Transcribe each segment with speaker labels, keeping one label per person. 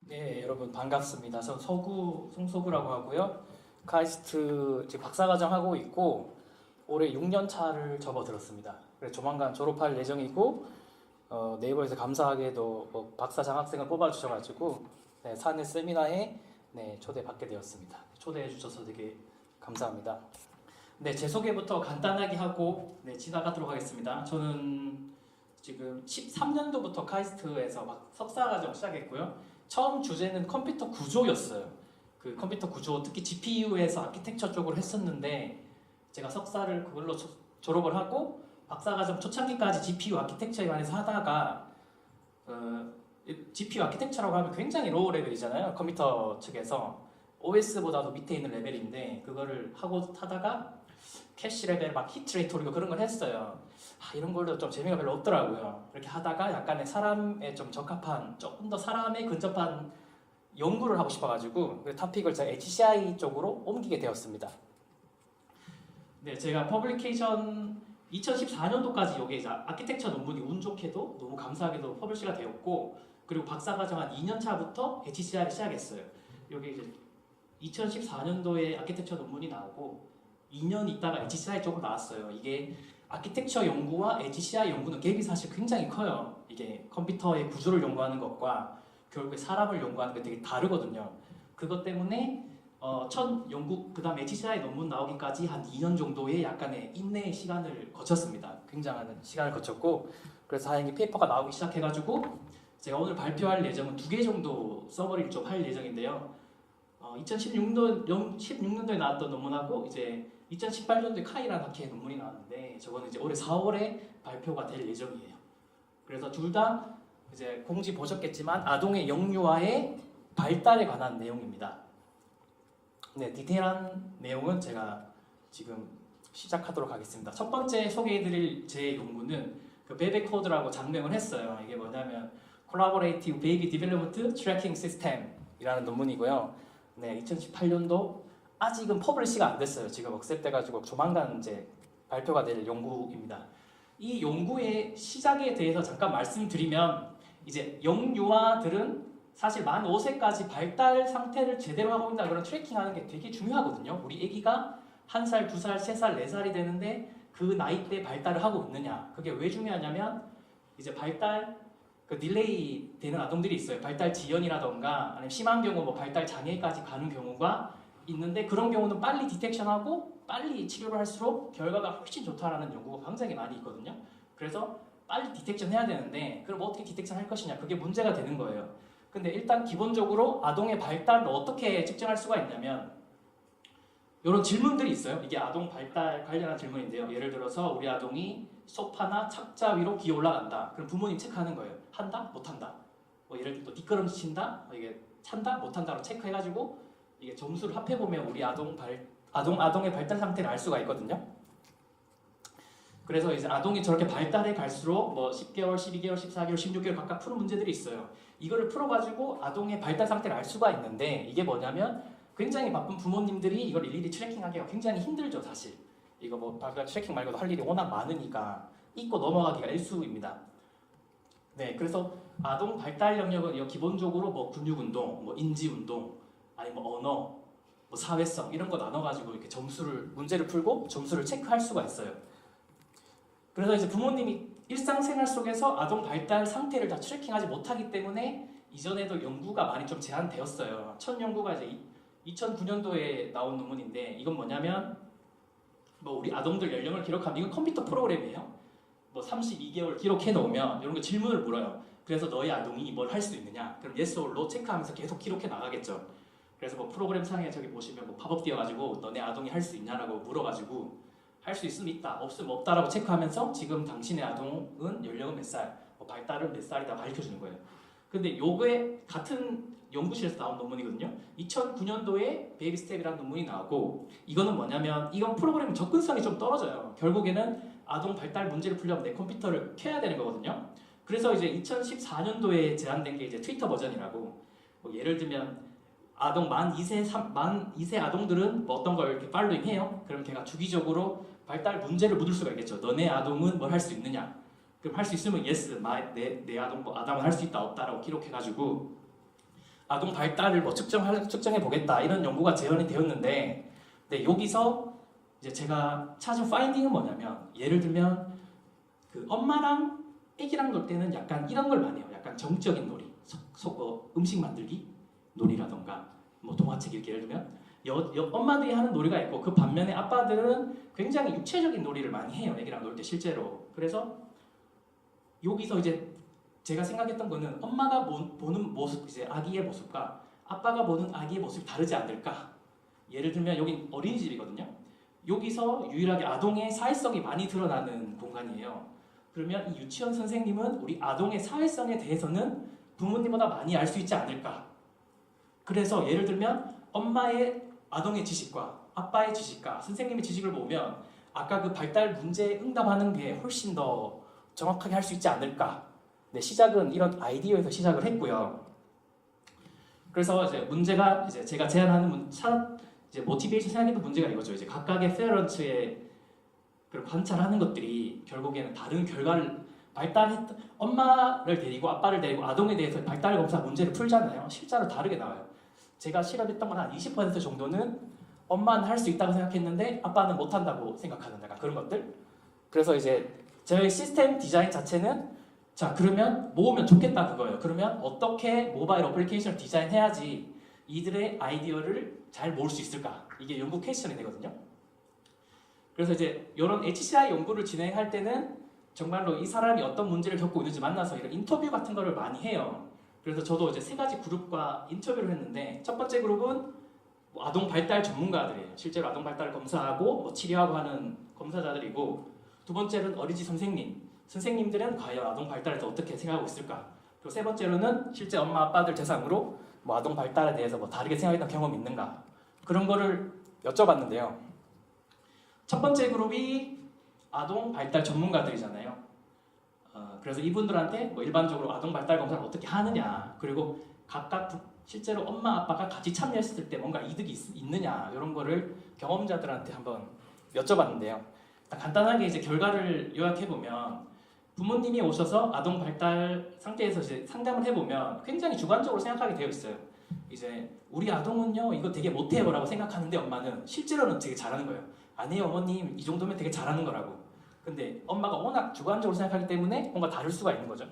Speaker 1: 네, 여러분 반갑습니다. 저 송소구라고 하고요. 카이스트 지금 박사과정 하고 있고 올해 6년 차를 접어들었습니다. 그래서 조만간 졸업할 예정이고 네이버에서 감사하게도 박사 장학생을 뽑아주셔가지고 네, 사내 세미나에 네, 초대받게 되었습니다. 초대해 주셔서 되게 감사합니다. 네, 제 소개부터 간단하게 하고 네, 지나가도록 하겠습니다. 저는 지금 13년도부터 카이스트에서 막 석사과정 시작했고요. 처음 주제는 컴퓨터 구조였어요. 그 컴퓨터 구조, 특히 GPU에서 아키텍처 쪽으로 했었는데 제가 석사를 그걸로 졸업을 하고 박사과정 초창기까지 GPU 아키텍처에 관해서 하다가 GPU 아키텍처라고 하면 굉장히 로우 레벨이잖아요. 컴퓨터 측에서 OS보다도 밑에 있는 레벨인데 그거를 하다가 캐시 레벨 막 히트 레이트 올리고 그런 걸 했어요. 이런 걸로 좀 재미가 별로 없더라고요. 그렇게 하다가 약간의 사람에 좀 적합한, 조금 더 사람에 근접한 연구를 하고 싶어가지고 그 토픽을 제가 HCI 쪽으로 옮기게 되었습니다. 네, 제가 퍼블리케이션 2014년도까지 여기 이제 아키텍처 논문이 운 좋게도 너무 감사하게도 퍼블리시가 되었고, 그리고 박사과정 한 2년 차부터 HCI를 시작했어요. 여기 이제 2014년도에 아키텍처 논문이 나오고 2년 있다가 HCI 쪽으로 나왔어요. 이게 아키텍처 연구와 HCI 연구는 갭이 사실 굉장히 커요. 이게 컴퓨터의 구조를 연구하는 것과 결국에 사람을 연구하는 게 되게 다르거든요. 그것 때문에 첫 연구, 그 다음 HCI 논문 나오기까지 한 2년 정도의 약간의 인내의 시간을 거쳤습니다. 굉장한 시간을 거쳤고, 그래서 다행히 페이퍼가 나오기 시작해가지고 제가 오늘 발표할 예정은 2개 정도 서버리를 좀 할 예정인데요. 16년도에 나왔던 논문하고 이제 2018년도에 카이라는 학회의 논문이 나왔는데 저거는 이제 올해 4월에 발표가 될 예정이에요. 그래서 둘 다 이제 공지 보셨겠지만 아동의 영유아의 발달에 관한 내용입니다. 네, 디테일한 내용은 제가 지금 시작하도록 하겠습니다. 첫 번째 소개해드릴 제 연구는 그 베베코드라고 장명을 했어요. 이게 뭐냐면 Collaborative Baby Development Tracking System이라는 논문이고요. 네, 2018년도 아직은 퍼블리시가 안 됐어요. 지금 억셉돼가지고 조만간 이제 발표가 될 연구입니다. 이 연구의 시작에 대해서 잠깐 말씀드리면 이제 영유아들은 사실 만 5세까지 발달 상태를 제대로 하고 있나 그런 트래킹하는 게 되게 중요하거든요. 우리 아기가 1살, 2살, 3살, 4살이 되는데 그 나이 때 발달을 하고 있느냐. 그게 왜 중요하냐면 이제 발달 그 딜레이 되는 아동들이 있어요. 발달 지연이라던가 아니면 심한 경우 뭐 발달 장애까지 가는 경우가 있는데 그런 경우는 빨리 디텍션하고 빨리 치료를 할수록 결과가 훨씬 좋다라는 연구가 굉장히 많이 있거든요. 그래서 빨리 디텍션 해야 되는데 그럼 어떻게 디텍션 할 것이냐 그게 문제가 되는 거예요. 근데 일단 기본적으로 아동의 발달을 어떻게 측정할 수가 있냐면 이런 질문들이 있어요. 이게 아동 발달 관련한 질문인데요. 예를 들어서 우리 아동이 소파나 착자 위로 기어 올라간다. 그럼 부모님 체크하는 거예요. 한다? 못한다. 예를 들어 뒷걸음질 친다? 이게 찬다? 못한다로 체크해가지고 이게 점수를 합해보면 우리 아동의 발달 상태를 알 수가 있거든요. 그래서 이제 아동이 저렇게 발달해 갈수록 뭐 10개월, 12개월, 14개월, 16개월 각각 푸는 문제들이 있어요. 이거를 풀어가지고 아동의 발달 상태를 알 수가 있는데 이게 뭐냐면 굉장히 바쁜 부모님들이 이걸 일일이 트래킹하기가 굉장히 힘들죠, 사실. 이거 뭐 발달 트래킹 말고도 할 일이 워낙 많으니까 잊고 넘어가기가 일수입니다. 네, 그래서 아동 발달 영역은 기본적으로 뭐 근육 운동, 뭐 인지 운동, 아니 뭐 언어, 뭐 사회성 이런 거 나눠가지고 이렇게 문제를 풀고 점수를 체크할 수가 있어요. 그래서 이제 부모님이 일상생활 속에서 아동 발달 상태를 다 트래킹하지 못하기 때문에 이전에도 연구가 많이 좀 제한되었어요. 첫 연구가 이제 2009년도에 나온 논문인데 이건 뭐냐면 뭐 우리 아동들 연령을 기록하면 이건 컴퓨터 프로그램이에요. 뭐 32개월 기록해 놓으면 이런 거 질문을 물어요. 그래서 너희 아동이 뭘 할 수 있느냐? 그럼 yes or no 체크하면서 계속 기록해 나가겠죠. 그래서 뭐 프로그램 상에 저기 보시면 뭐 팝업 띄워가지고 너네 아동이 할 수 있냐라고 물어가지고 할 수 있으면 있다, 없으면 없다라고 체크하면서 지금 당신의 아동은 연령은 몇 살, 뭐 발달은 몇 살이다 가르쳐주는 거예요. 근데 요게 같은 연구실에서 나온 논문이거든요. 2009년도에 베이비 스텝이라는 논문이 나오고 이거는 뭐냐면 이건 프로그램 접근성이 좀 떨어져요. 결국에는 아동 발달 문제를 풀려면 내 컴퓨터를 켜야 되는 거거든요. 그래서 이제 2014년도에 제안된 게 이제 트위터 버전이라고 뭐 예를 들면 아동 만 2세 아동들은 뭐 어떤 걸 이렇게 팔로잉 해요. 그럼 걔가 주기적으로 발달 문제를 묻을 수가 있겠죠. 너네 아동은 뭘 할 수 있느냐? 그럼 할 수 있으면 yes, 내 아동은 할 수 있다 없다라고 기록해가지고 아동 발달을 뭐 측정해 보겠다 이런 연구가 재현이 되었는데, 근데 여기서 이제 제가 찾은 파인딩은 뭐냐면, 예를 들면 그 엄마랑 애기랑 놀 때는 약간 이런 걸 많이 해요. 약간 정적인 놀이, 음식 만들기 놀이라던가 뭐 동화책 읽기. 예를 들면 엄마들이 하는 놀이가 있고, 그 반면에 아빠들은 굉장히 육체적인 놀이를 많이 해요, 애기랑 놀 때 실제로. 그래서 여기서 이제 제가 생각했던 거는, 엄마가 보는 모습, 이제 아기의 모습과 아빠가 보는 아기의 모습이 다르지 않을까. 예를 들면 여긴 어린이집이거든요. 여기서 유일하게 아동의 사회성이 많이 드러나는 공간이에요. 그러면 이 유치원 선생님은 우리 아동의 사회성에 대해서는 부모님보다 많이 알 수 있지 않을까. 그래서 예를 들면 엄마의 아동의 지식과 아빠의 지식과 선생님의 지식을 보면 아까 그 발달 문제에 응답하는 게 훨씬 더 정확하게 할 수 있지 않을까. 네, 시작은 이런 아이디어에서 시작을 했고요. 그래서 이제 문제가, 이제 제가 제안하는 이제 모티베이션 생각해도 문제가 이거죠. 이제 각각의 페어런츠의 그 관찰하는 것들이 결국에는 다른 결과를 엄마를 데리고 아빠를 데리고 아동에 대해서 발달 검사 문제를 풀잖아요. 실제로 다르게 나와요. 제가 실험했던 건 한 20% 정도는 엄마는 할 수 있다고 생각했는데 아빠는 못한다고 생각하는 약간 그런 것들. 그래서 이제 저희 시스템 디자인 자체는, 자 그러면 모으면 좋겠다 그거예요. 그러면 어떻게 모바일 어플리케이션을 디자인해야지 이들의 아이디어를 잘 모을 수 있을까? 이게 연구 퀘스천이 되거든요. 그래서 이제 이런 HCI 연구를 진행할 때는 정말로 이 사람이 어떤 문제를 겪고 있는지 만나서 이런 인터뷰 같은 거를 많이 해요. 그래서 저도 이제 3가지 그룹과 인터뷰를 했는데, 첫 번째 그룹은 뭐 아동 발달 전문가들이에요. 실제로 아동 발달을 검사하고 뭐 치료하고 하는 검사자들이고, 두 번째는 어린이집 선생님들은 과연 아동 발달에 대해서 어떻게 생각하고 있을까. 그리고 세 번째로는 실제 엄마 아빠들 대상으로 뭐 아동 발달에 대해서 뭐 다르게 생각했던 경험이 있는가, 그런 거를 여쭤봤는데요. 첫 번째 그룹이 아동 발달 전문가들이잖아요. 그래서 이분들한테 뭐 일반적으로 아동 발달 검사를 어떻게 하느냐, 그리고 각각 실제로 엄마 아빠가 같이 참여했을 때 뭔가 이득이 있느냐, 이런 거를 경험자들한테 한번 여쭤봤는데요. 간단하게 이제 결과를 요약해 보면, 부모님이 오셔서 아동 발달 상태에서 이제 상담을 해보면 굉장히 주관적으로 생각하게 되어 있어요. 이제 우리 아동은요 이거 되게 못해요라고 생각하는데 엄마는 실제로는 되게 잘하는 거예요. 아니에요 어머님, 이 정도면 되게 잘하는 거라고. 근데 엄마가 워낙 주관적으로 생각하기 때문에 뭔가 다를 수가 있는 거죠.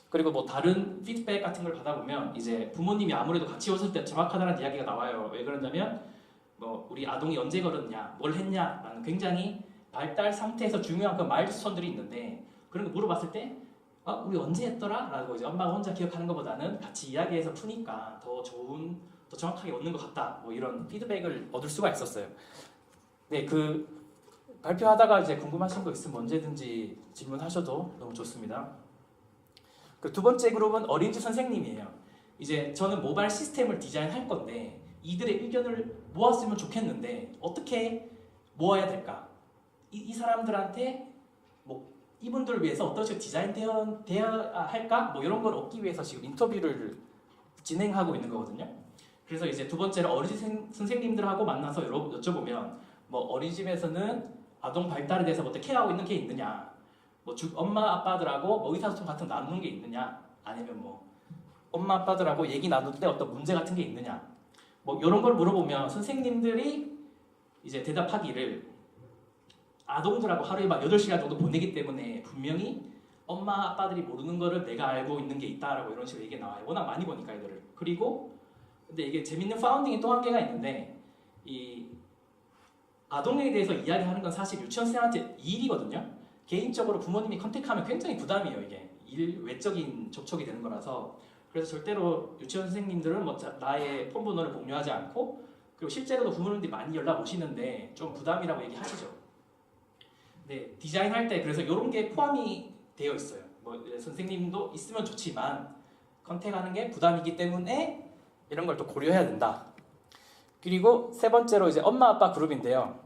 Speaker 1: 그리고 뭐 다른 피드백 같은 걸 받아보면 이제 부모님이 아무래도 같이 오실 때 정확하다는 이야기가 나와요. 왜 그러냐면 뭐 우리 아동이 언제 걸었냐, 뭘 했냐라는 굉장히 발달 상태에서 중요한 그 마일스톤들이 있는데, 그런 거 물어봤을 때 우리 언제 했더라? 라고 이제 엄마가 혼자 기억하는 것보다는 같이 이야기해서 푸니까 더 정확하게 얻는 것 같다, 뭐 이런 피드백을 얻을 수가 있었어요. 네, 그 발표하다가 이제 궁금하신 거 있으면 언제든지 질문하셔도 너무 좋습니다. 그 두 번째 그룹은 어린이집 선생님이에요. 이제 저는 모바일 시스템을 디자인할 건데 이들의 의견을 모았으면 좋겠는데 어떻게 모아야 될까? 이 사람들한테 뭐 이분들을 위해서 어떤 식으로 디자인되어야 할까? 뭐 이런 걸 얻기 위해서 지금 인터뷰를 진행하고 있는 거거든요. 그래서 이제 두 번째로 어린이집 선생님들하고 만나서 여쭤보면, 뭐 어린이집에서는 아동 발달에 대해서 어떻게 케어하고 있는 게 있느냐, 뭐 엄마 아빠들하고 뭐 의사소통 같은 거 나누는 게 있느냐, 아니면 뭐 엄마 아빠들하고 얘기 나눌 때 어떤 문제 같은 게 있느냐, 뭐 이런 걸 물어보면 선생님들이 이제 대답하기를, 아동들하고 하루에 막 8시간 정도 보내기 때문에 분명히 엄마 아빠들이 모르는 거를 내가 알고 있는 게 있다라고 이런 식으로 얘기가 나와요. 워낙 많이 보니까 애들을. 그리고 근데 이게 재밌는 파운딩이 또 한계가 있는데, 이 아동에 대해서 이야기하는 건 사실 유치원생한테 일이거든요. 개인적으로 부모님이 컨택하면 굉장히 부담이에요. 이게 외적인 접촉이 되는 거라서. 그래서 절대로 유치원 선생님들은 뭐 나의 폰 번호를 공유하지 않고, 그리고 실제로도 부모님들이 많이 연락 오시는데 좀 부담이라고 얘기하시죠. 네, 디자인할 때 그래서 이런 게 포함이 되어 있어요. 뭐 선생님도 있으면 좋지만 컨택하는 게 부담이기 때문에 이런 걸 또 고려해야 된다. 그리고 세 번째로 이제 엄마 아빠 그룹인데요.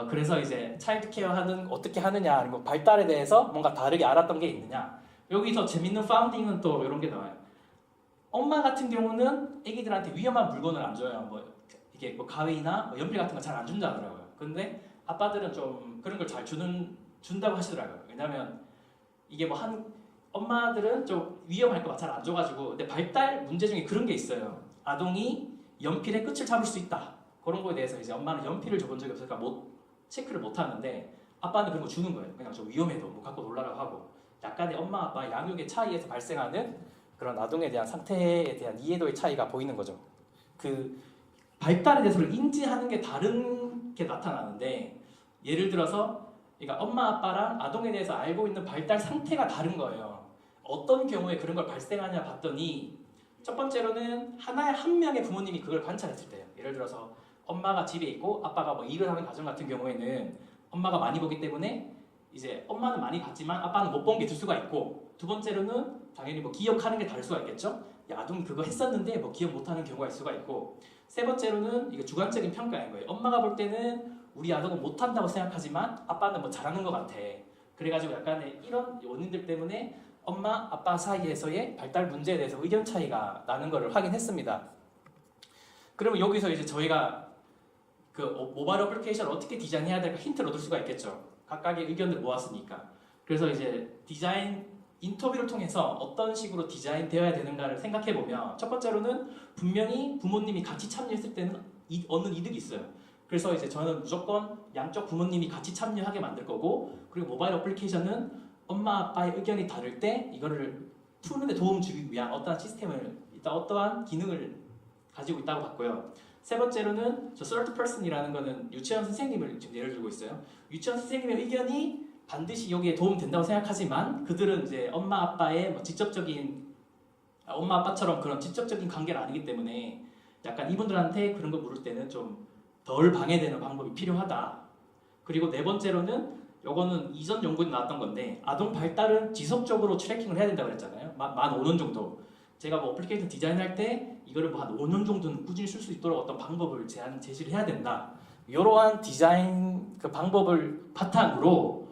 Speaker 1: 그래서 이제 차일드 케어 어떻게 하느냐, 아니면 발달에 대해서 뭔가 다르게 알았던 게 있느냐. 여기서 재밌는 파운딩은 또 이런 게 나와요. 엄마 같은 경우는 애기들한테 위험한 물건을 안 줘요. 뭐 이게 뭐 가위나 뭐 연필 같은 거 잘 안 준다 하더라고요. 근데 아빠들은 좀 그런 걸 잘 준다고 하시더라고요. 왜냐면 이게 뭐 엄마들은 좀 위험할까 봐 잘 안 줘가지고 근데 발달 문제 중에 그런 게 있어요. 아동이 연필의 끝을 잡을 수 있다. 그런 거에 대해서 이제 엄마는 연필을 줘본 적이 없으니까 체크를 못 하는데 아빠는 그런 거 주는 거예요. 그냥 좀 위험해도 뭐 갖고 놀라라고 하고 약간의 엄마 아빠 양육의 차이에서 발생하는 그런 아동에 대한 상태에 대한 이해도의 차이가 보이는 거죠. 그 발달에 대해서를 인지하는 게 다른 게 나타나는데 예를 들어서 그러니까 엄마 아빠랑 아동에 대해서 알고 있는 발달 상태가 다른 거예요. 어떤 경우에 그런 걸 발생하냐 봤더니 첫 번째로는 한 명의 부모님이 그걸 관찰했을 때요. 예를 들어서 엄마가 집에 있고 아빠가 뭐 일을 하는 가정 같은 경우에는 엄마가 많이 보기 때문에 이제 엄마는 많이 봤지만 아빠는 못 본 게 있을 수가 있고 두 번째로는 당연히 뭐 기억하는 게 다를 수가 있겠죠. 야, 아동이 그거 했었는데 뭐 기억 못하는 경우가 있을 수가 있고 세 번째로는 이게 주관적인 평가인 거예요. 엄마가 볼 때는 우리 아동은 못한다고 생각하지만 아빠는 뭐 잘하는 것 같아. 그래가지고 약간의 이런 원인들 때문에 엄마, 아빠 사이에서의 발달 문제에 대해서 의견 차이가 나는 것을 확인했습니다. 그러면 여기서 이제 저희가 그 모바일 어플리케이션을 어떻게 디자인해야 될까 힌트를 얻을 수가 있겠죠. 각각의 의견을 모았으니까. 그래서 이제 디자인 인터뷰를 통해서 어떤 식으로 디자인되어야 되는가를 생각해보면 첫 번째로는 분명히 부모님이 같이 참여했을 때는 얻는 이득이 있어요. 그래서 이제 저는 무조건 양쪽 부모님이 같이 참여하게 만들 거고 그리고 모바일 어플리케이션은 엄마 아빠의 의견이 다를 때 이거를 푸는데 도움 주기 위한 어떠한 시스템을 어떠한 기능을 가지고 있다고 봤고요. 세 번째로는 저 third person이라는 거는 유치원 선생님을 지금 예를 들고 있어요. 유치원 선생님의 의견이 반드시 여기에 도움 된다고 생각하지만 그들은 이제 엄마 아빠의 뭐 직접적인 엄마 아빠처럼 그런 직접적인 관계는 아니기 때문에 약간 이분들한테 그런 거 물을 때는 좀 덜 방해되는 방법이 필요하다. 그리고 네 번째로는 요거는 이전 연구에 나왔던 건데 아동 발달은 지속적으로 트래킹을 해야 된다고 그랬잖아요. 만 5년 정도. 제가 뭐 어플리케이션 디자인할 때 이거를 뭐 한 5년 정도는 꾸준히 쓸 수 있도록 어떤 방법을 제시를 해야 된다. 이러한 디자인 그 방법을 바탕으로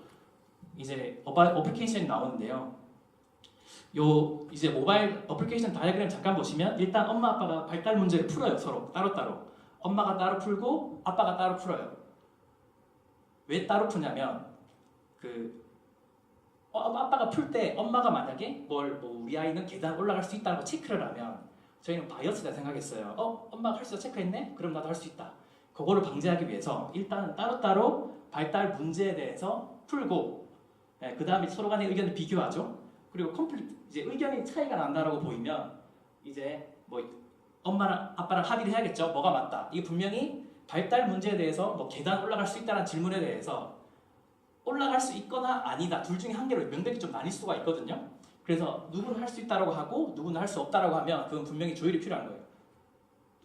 Speaker 1: 이제 어플리케이션이 나오는데요. 요 이제 모바일 어플리케이션 다이어그램 잠깐 보시면 일단 엄마 아빠가 발달 문제를 풀어요. 서로 따로따로. 엄마가 따로 풀고 아빠가 따로 풀어요. 왜 따로 푸냐면 아빠가 풀 때 엄마가 만약에 뭐 우리 아이는 계단 올라갈 수 있다고 체크를 하면 저희는 바이어스다 생각했어요. 엄마가 할 수 있다 체크했네? 그럼 나도 할 수 있다. 그거를 방지하기 위해서 일단 따로따로 발달 문제에 대해서 풀고 그 다음에 서로 간의 의견을 비교하죠. 그리고 이제 의견이 차이가 난다라고 보이면 이제 뭐 엄마랑 아빠랑 합의를 해야겠죠. 뭐가 맞다. 이게 분명히 발달 문제에 대해서 뭐 계단 올라갈 수 있다는 질문에 대해서 올라갈 수 있거나 아니다. 둘 중에 한 개로 명백히 좀 나뉠 수가 있거든요. 그래서 누구는 할 수 있다라고 하고 누구는 할 수 없다라고 하면 그건 분명히 조율이 필요한 거예요.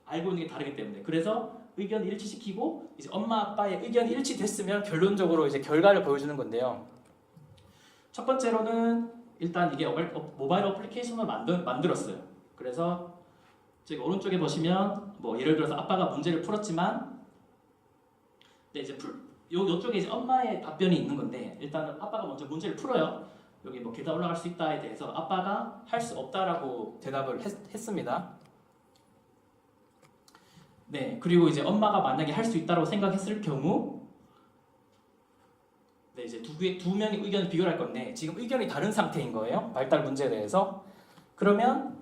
Speaker 1: 알고 있는 게 다르기 때문에. 그래서 의견을 일치시키고 이제 엄마 아빠의 의견이 일치됐으면 결론적으로 이제 결과를 보여주는 건데요. 첫 번째로는 일단 이게 모바일 어플리케이션을 만들었어요. 그래서 저기 오른쪽에 보시면 뭐 예를 들어서 아빠가 문제를 풀었지만 근데 이제 요쪽에 이제 엄마의 답변이 있는 건데 일단은 아빠가 먼저 문제를 풀어요. 여기 뭐 계단 올라갈 수 있다에 대해서 아빠가 할 수 없다라고 대답을 했습니다. 네, 그리고 이제 엄마가 만약에 할 수 있다고 생각했을 경우 네, 이제 두 명의 의견을 비교할 건데 지금 의견이 다른 상태인 거예요. 발달 문제에 대해서. 그러면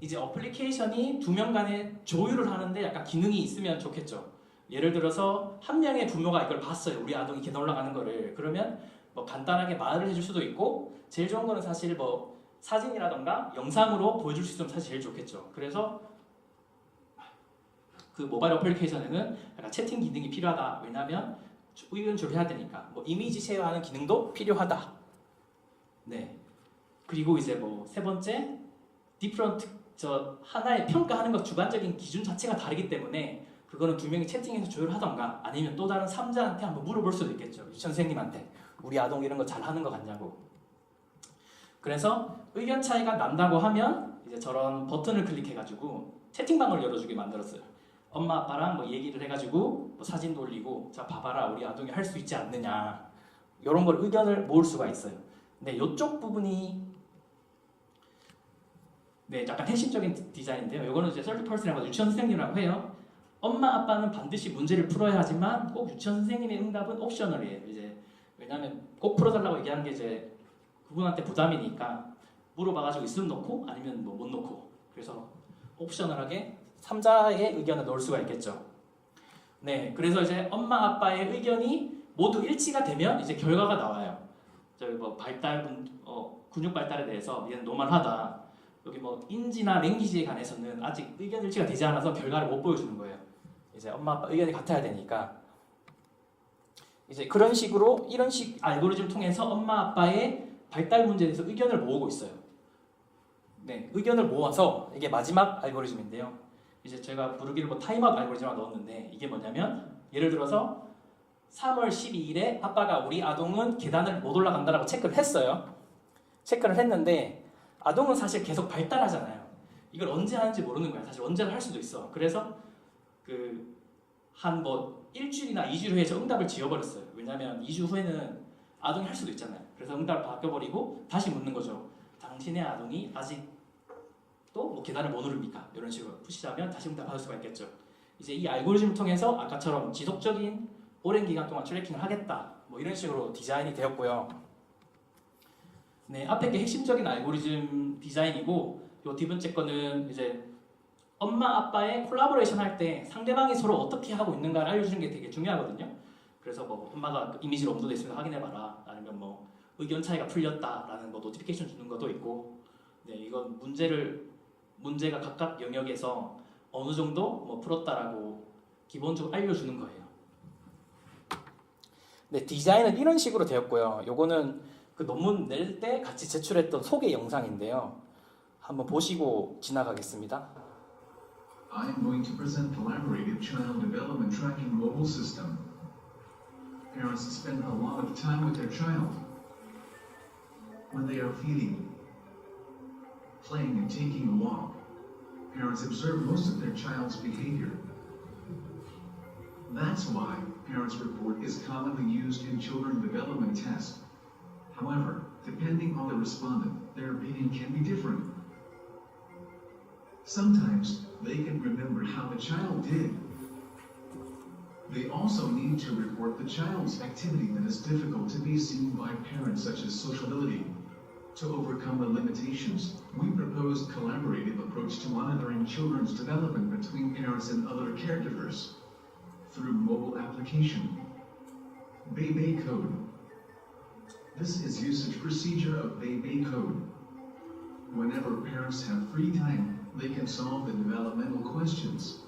Speaker 1: 이제 어플리케이션이 두 명 간에 조율을 하는데 약간 기능이 있으면 좋겠죠. 예를 들어서 한 명의 부모가 이걸 봤어요. 우리 아동이 계단 올라가는 거를. 그러면 뭐 간단하게 말을 해줄 수도 있고 제일 좋은 거는 사실 뭐 사진이라던가 영상으로 보여줄 수 있으면 사실 제일 좋겠죠. 그래서 그 모바일 어플리케이션에는 약간 채팅 기능이 필요하다. 왜냐하면 의견 조율해야 되니까. 뭐 이미지 쉐어하는 기능도 필요하다. 네. 그리고 이제 뭐 세 번째 디프런트 하나의 평가하는 것 주관적인 기준 자체가 다르기 때문에 그거는 두 명이 채팅해서 조율하던가 아니면 또 다른 3자한테 한번 물어볼 수도 있겠죠. 유치원 선생님한테 우리 아동 이런 거 잘하는 거 같냐고. 그래서 의견 차이가 난다고 하면 이제 저런 버튼을 클릭해가지고 채팅방을 열어주게 만들었어요. 엄마 아빠랑 뭐 얘기를 해가지고 뭐 사진도 올리고 자 봐봐라 우리 아동이 할 수 있지 않느냐 이런 걸 의견을 모을 수가 있어요. 근데 이쪽 부분이 네 약간 핵심적인 디자인인데요. 이거는 이제 third person이라고 유치원 선생님이라고 해요. 엄마 아빠는 반드시 문제를 풀어야 하지만 꼭 유치원 선생님의 응답은 옵셔널이에요. 이제 왜냐하면 꼭 풀어달라고 얘기하는 게 이제 그분한테 부담이니까 물어봐가지고 있으면 넣고 아니면 뭐 못 넣고. 그래서 옵셔널하게 3자의 의견을 넣을 수가 있겠죠. 네, 그래서 이제 엄마 아빠의 의견이 모두 일치가 되면 이제 결과가 나와요. 저기 뭐 근육 발달에 대해서 얘는 노멀하다. 여기 뭐 인지나 랭귀지에 관해서는 아직 의견 일치가 되지 않아서 결과를 못 보여주는 거예요. 이제 엄마 아빠 의견이 같아야 되니까. 이제 그런 식으로 이런 식 알고리즘 통해서 엄마 아빠의 발달 문제에 대해서 의견을 모으고 있어요. 네, 의견을 모아서 이게 마지막 알고리즘인데요. 이제 제가 부르기를 뭐 타임아웃 알고리즘을 넣었는데 이게 뭐냐면 예를 들어서 3월 12일에 아빠가 우리 아동은 계단을 못 올라간다라고 체크를 했어요. 체크를 했는데 아동은 사실 계속 발달하잖아요. 이걸 언제 하는지 모르는 거야. 사실 언제나 할 수도 있어. 그래서 한 뭐 일주일이나 2주일 후에 저 응답을 지워버렸어요. 왜냐면 2주 후에는 아동이 할 수도 있잖아요. 그래서 응답을 바꿔버리고 다시 묻는 거죠. 당신의 아동이 아직도 뭐 계단을 못 오릅니까? 이런 식으로 푸시하면 다시 응답 받을 수가 있겠죠. 이제 이 알고리즘을 통해서 아까처럼 지속적인 오랜 기간 동안 트래킹을 하겠다. 뭐 이런 식으로 디자인이 되었고요. 네, 앞에 게 핵심적인 알고리즘 디자인이고 요 뒤번째 거는 이제 엄마 아빠의 콜라보레이션 할 때 상대방이 서로 어떻게 하고 있는가를 알려주는 게 되게 중요하거든요. 그래서 뭐 엄마가 이미지로 업로드됐으면 확인해봐라. 아니면 뭐 의견 차이가 풀렸다라는 뭐 노티피케이션 주는 것도 있고. 네, 이건 문제가 각각 영역에서 어느 정도 뭐 풀었다라고 기본적으로 알려주는 거예요. 네, 디자인은 이런 식으로 되었고요. 요거는 그 논문 낼 때 같이 제출했던 소개 영상인데요. 한번 보시고 지나가겠습니다.
Speaker 2: I am going to present Collaborative Child Development Tracking Mobile System. Parents spend a lot of time with their child. When they are feeding, playing and taking a walk, parents observe most of their child's behavior. That's why Parents Report is commonly used in children development tests. However, depending on the respondent, their opinion can be different. Sometimes they can remember how the child did. They also need to report the child's activity that is difficult to be seen by parents, such as sociability. To overcome the limitations, we proposed collaborative approach to monitoring children's development between parents and other caregivers through mobile application. Beibei Code. This is usage procedure of Beibei Code. Whenever parents have free time, they can solve the developmental questions.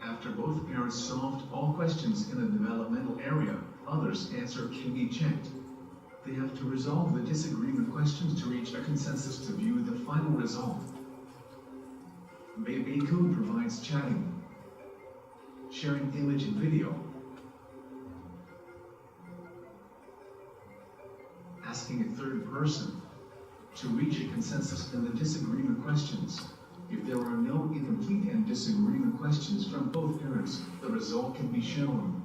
Speaker 2: After both parents solved all questions in the developmental area, others' answer can be checked. They have to resolve the disagreement questions to reach a consensus to view the final result. Beibei Code provides chatting, sharing image and video, asking a third person to reach a consensus in the disagreement questions. If there are no incomplete and disagreement questions from both parents, the result can be shown.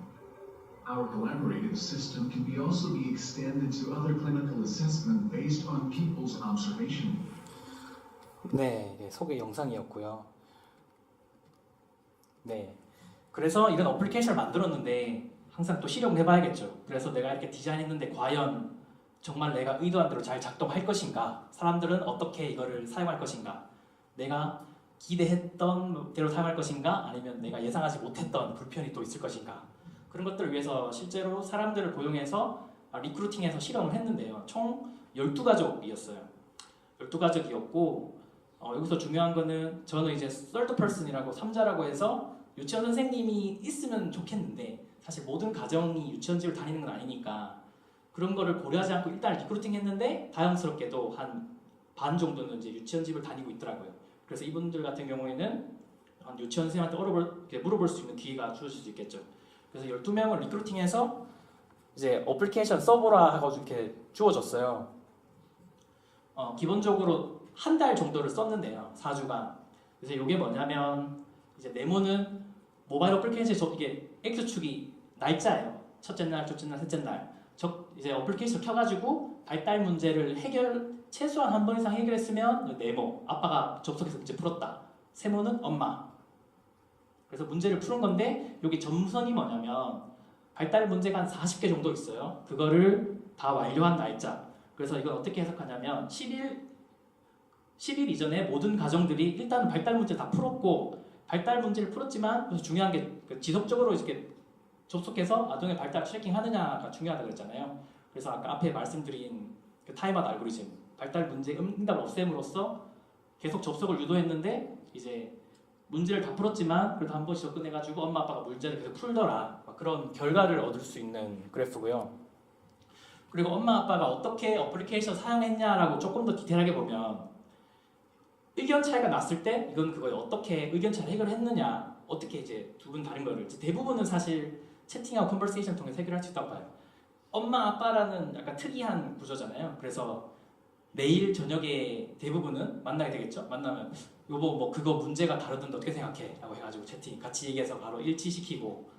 Speaker 2: Our collaborative system can also be extended to other clinical assessment based on people's observation.
Speaker 1: 네, 소개 영상이었고요. 네, 그래서 이런 어플리케이션을 만들었는데 항상 또 실용을 해봐야겠죠. 그래서 내가 이렇게 디자인했는데 과연 정말 내가 의도한 대로 잘 작동할 것인가? 사람들은 어떻게 이거를 사용할 것인가? 내가 기대했던 대로 사용할 것인가? 아니면 내가 예상하지 못했던 불편이 또 있을 것인가? 그런 것들을 위해서 실제로 사람들을 고용해서 리크루팅해서 실험을 했는데요. 총 12가족이었어요. 12가족이었고 여기서 중요한 거는 저는 이제 third person이라고 3자라고 해서 유치원 선생님이 있으면 좋겠는데 사실 모든 가정이 유치원집을 다니는 건 아니니까 그런 거를 고려하지 않고 일단 리크루팅 했는데 다행스럽게도 한 반 정도는 이제 유치원집을 다니고 있더라고요. 그래서 이분들 같은 경우에는 한 유치원 선생님한테 물어볼 수 있는 기회가 주어질 수 있겠죠. 그래서 12명을 리크루팅해서 이제 어플리케이션 서버라 하고 이렇게 주어졌어요. 기본적으로 한 달 정도를 썼는데요. 4주간. 그래서 이게 뭐냐면 이제 네모는 모바일 어플리케이션 이게 X축이 날짜예요. 첫째 날, 둘째 날, 셋째 날. 이제 어플리케이션 켜가지고 발달 문제를 최소한 한 번 이상 해결했으면 네모, 아빠가 접속해서 문제 풀었다. 세모는 엄마. 그래서 문제를 푸는 건데 여기 점선이 뭐냐면 발달 문제가 한 40개 정도 있어요. 그거를 다 완료한 날짜. 그래서 이건 어떻게 해석하냐면 10일 이전에 모든 가정들이 일단은 발달 문제 다 풀었고 발달 문제를 풀었지만 그래서 중요한 게 지속적으로 이렇게 접속해서 아동의 발달 트래킹하느냐가 중요하다고 그랬잖아요. 그래서 아까 앞에 말씀드린 그 타임아웃 알고리즘 발달 문제 응답을 없앰으로써 계속 접속을 유도했는데 이제 문제를 다 풀었지만 그래도 한 번씩 접근해가지고 엄마 아빠가 문제를 계속 풀더라 그런 결과를 얻을 수 있는 그래프고요. 그리고 엄마 아빠가 어떻게 어플리케이션 사용했냐라고 조금 더 디테일하게 보면 의견 차이가 났을 때 이건 그거예요. 어떻게 의견 차이를 해결했느냐 어떻게 이제 두 분 다른 거를 대부분은 사실 채팅하고 컨버세이션 통해서 해결할 수 있다고 봐요. 엄마 아빠라는 약간 특이한 구조잖아요. 그래서 내일 저녁에 대부분은 만나게 되겠죠. 만나면 여보 뭐 그거 문제가 다르던데 어떻게 생각해? 라고 해가지고 채팅 같이 얘기해서 바로 일치시키고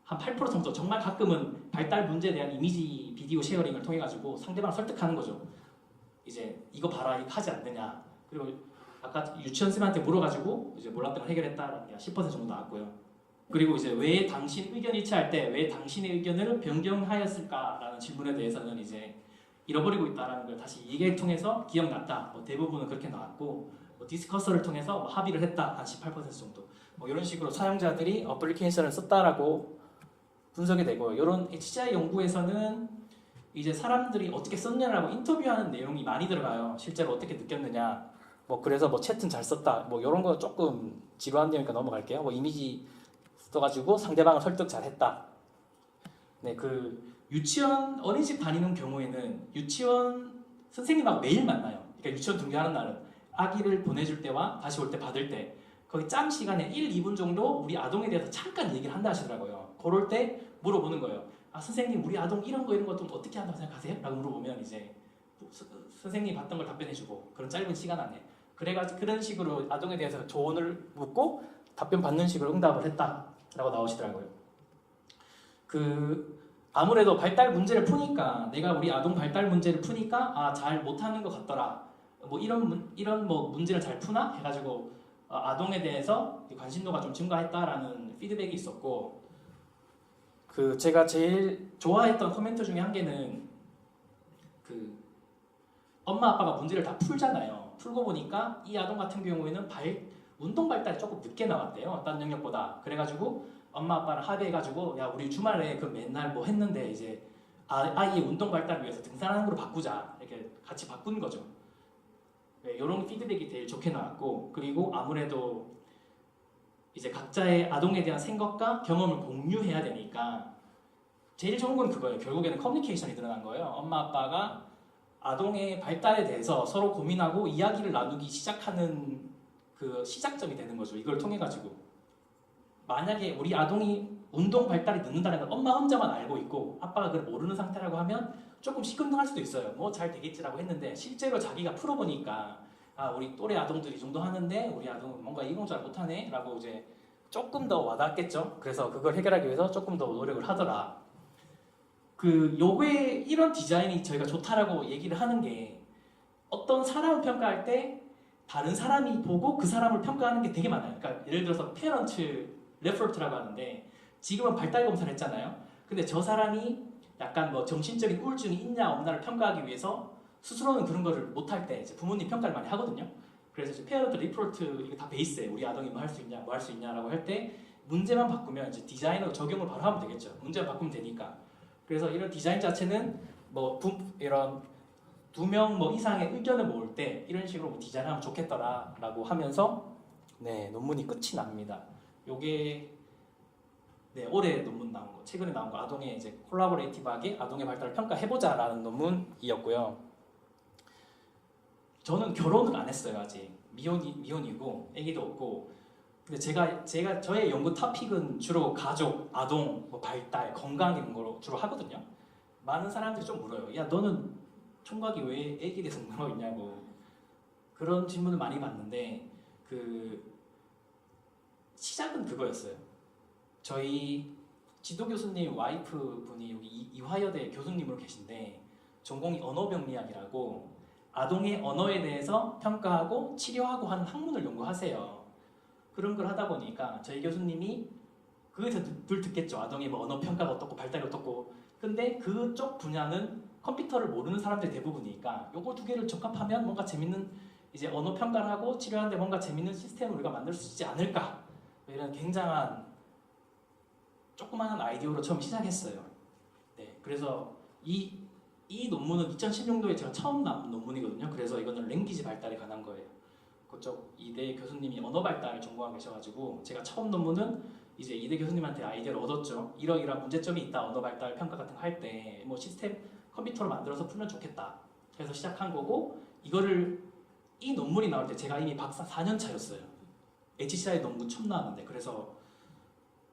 Speaker 1: 한 8% 정도 정말 가끔은 발달 문제에 대한 이미지 비디오 쉐어링을 통해 가지고 상대방을 설득하는 거죠. 이제 이거 봐라 이거 하지 않느냐. 그리고 아까 유치원생한테 물어가지고 이제 몰랐던 걸 해결했다라는 게 10% 정도 나왔고요. 그리고 이제 왜 당신 의견 일치할 때 왜 당신의 의견을 변경하였을까라는 질문에 대해서는 이제 잃어버리고 있다라는 걸 다시 얘기를 통해서 기억났다. 뭐 대부분은 그렇게 나왔고 뭐 디스커서를 통해서 뭐 합의를 했다. 한 18% 정도. 뭐 이런 식으로 사용자들이 어플리케이션을 썼다라고 분석이 되고 이런 HCI 연구에서는 이제 사람들이 어떻게 썼냐라고 인터뷰하는 내용이 많이 들어가요. 실제로 어떻게 느꼈느냐. 뭐 그래서 뭐 챗은 잘 썼다. 뭐 이런 거 조금 지루한 내용이니까 넘어갈게요. 뭐 이미지 써가지고 상대방을 설득 잘했다. 네, 그 유치원 어린이집 다니는 경우에는 유치원 선생님하고 매일 만나요. 그러니까 유치원 등교하는 날은 아기를 보내줄 때와 다시 올 때 받을 때 거의 짬 시간에 1, 2분 정도 우리 아동에 대해서 잠깐 얘기를 한다 하시더라고요. 그럴 때 물어보는 거예요. 아 선생님 우리 아동 이런 거 좀 어떻게 한다고 생각하세요? 라고 물어보면 이제 선생님이 봤던 걸 답변해주고 그런 짧은 시간 안에 그래가지고 그런 식으로 아동에 대해서 조언을 묻고 답변 받는 식으로 응답을 했다라고 나오시더라고요. 그 아무래도 발달 문제를 푸니까 내가 우리 아동 발달 문제를 푸니까 아 잘 못하는 것 같더라. 뭐 이런 뭐 문제를 잘 푸나 해가지고 아동에 대해서 관심도가 좀 증가했다라는 피드백이 있었고 그 제가 제일 좋아했던 코멘트 중에 한 개는 그 엄마 아빠가 문제를 다 풀잖아요. 풀고 보니까 이 아동 같은 경우에는 운동 발달이 조금 늦게 나왔대요. 다른 영역보다. 그래가지고 엄마 아빠랑 합의해가지고 야 우리 주말에 그 맨날 뭐 했는데 이제 아이의 운동 발달을 위해서 등산하는 걸로 바꾸자 이렇게 같이 바꾼 거죠. 네, 이런 피드백이 제일 좋게 나왔고 그리고 아무래도 이제 각자의 아동에 대한 생각과 경험을 공유해야 되니까 제일 좋은 건 그거예요. 결국에는 커뮤니케이션이 드러난 거예요. 엄마 아빠가 아동의 발달에 대해서 서로 고민하고 이야기를 나누기 시작하는 그 시작점이 되는 거죠. 이걸 통해 가지고 만약에 우리 아동이 운동 발달이 늦는다는 걸 엄마 혼자만 알고 있고 아빠가 그걸 모르는 상태라고 하면 조금 시큰둥할 수도 있어요. 뭐 잘 되겠지라고 했는데 실제로 자기가 풀어보니까 아 우리 또래 아동들이 이 정도 하는데 우리 아동은 뭔가 이런 잘 못하네 라고 이제 조금 더 와닿겠죠. 그래서 그걸 해결하기 위해서 조금 더 노력을 하더라. 그 요게 이런 디자인이 저희가 좋다라고 얘기를 하는 게 어떤 사람을 평가할 때 다른 사람이 보고 그 사람을 평가하는 게 되게 많아요. 그러니까 예를 들어서 페런트 레포트라고 하는데 지금은 발달 검사를 했잖아요. 근데 저 사람이 약간 뭐 정신적인 우울증이 있냐 없냐를 평가하기 위해서 스스로는 그런 거를 못할 때 이제 부모님 평가를 많이 하거든요. 그래서 이제 페어런트 리포트 이게 다 베이스예요. 우리 아동이 뭐 할 수 있냐, 뭐 할 수 있냐라고 할 때 문제만 바꾸면 이제 디자인으로 적용을 바로 하면 되겠죠. 문제만 바꾸면 되니까. 그래서 이런 디자인 자체는 뭐 이런 2명 뭐 이상의 의견을 모을 때 이런 식으로 뭐 디자인하면 좋겠더라라고 하면서 네 논문이 끝이 납니다. 요게 네 올해 논문 나온 거, 최근에 나온 거 아동의 이제 콜라보레이티브하게 아동의 발달을 평가해보자라는 논문이었고요. 저는 결혼을 안 했어요 아직 미혼이고 아기도 없고. 근데 제가 저의 연구 토픽은 주로 가족, 아동, 뭐 발달, 건강 이런 거로 주로 하거든요. 많은 사람들이 좀 물어요. 야 너는 총각이 왜 아기에 대해서 물어있냐고 그런 질문을 많이 받는데 그 시작은 그거였어요. 저희 지도 교수님 와이프 분이 여기 이화여대 교수님으로 계신데 전공이 언어병리학이라고 아동의 언어에 대해서 평가하고 치료하고 하는 학문을 연구하세요. 그런 걸 하다 보니까 저희 교수님이 그걸 늘 듣겠죠. 아동의 뭐 언어 평가가 어떻고 발달이 어떻고. 근데 그쪽 분야는 컴퓨터를 모르는 사람들이 대부분이니까 요거 두 개를 적합하면 뭔가 재밌는 이제 언어 평가를 하고 치료하는데 뭔가 재밌는 시스템을 우리가 만들 수 있지 않을까. 이런 굉장한 조그마한 아이디어로 처음 시작했어요. 네, 그래서 이 논문은 2016년도에 제가 처음 난 논문이거든요. 그래서 이거는 랭귀지 발달에 관한 거예요. 그쪽 이대 교수님이 언어 발달을 전공하고 계셔가지고 제가 처음 논문은 이제 이대 교수님한테 아이디어를 얻었죠. 이러이러한 문제점이 있다. 언어 발달 평가 같은 거 할 때 뭐 시스템 컴퓨터로 만들어서 풀면 좋겠다. 그래서 시작한 거고 이거를 이 논문이 나올 때 제가 이미 박사 4년 차였어요. HCI 논문 처음 나왔는데 그래서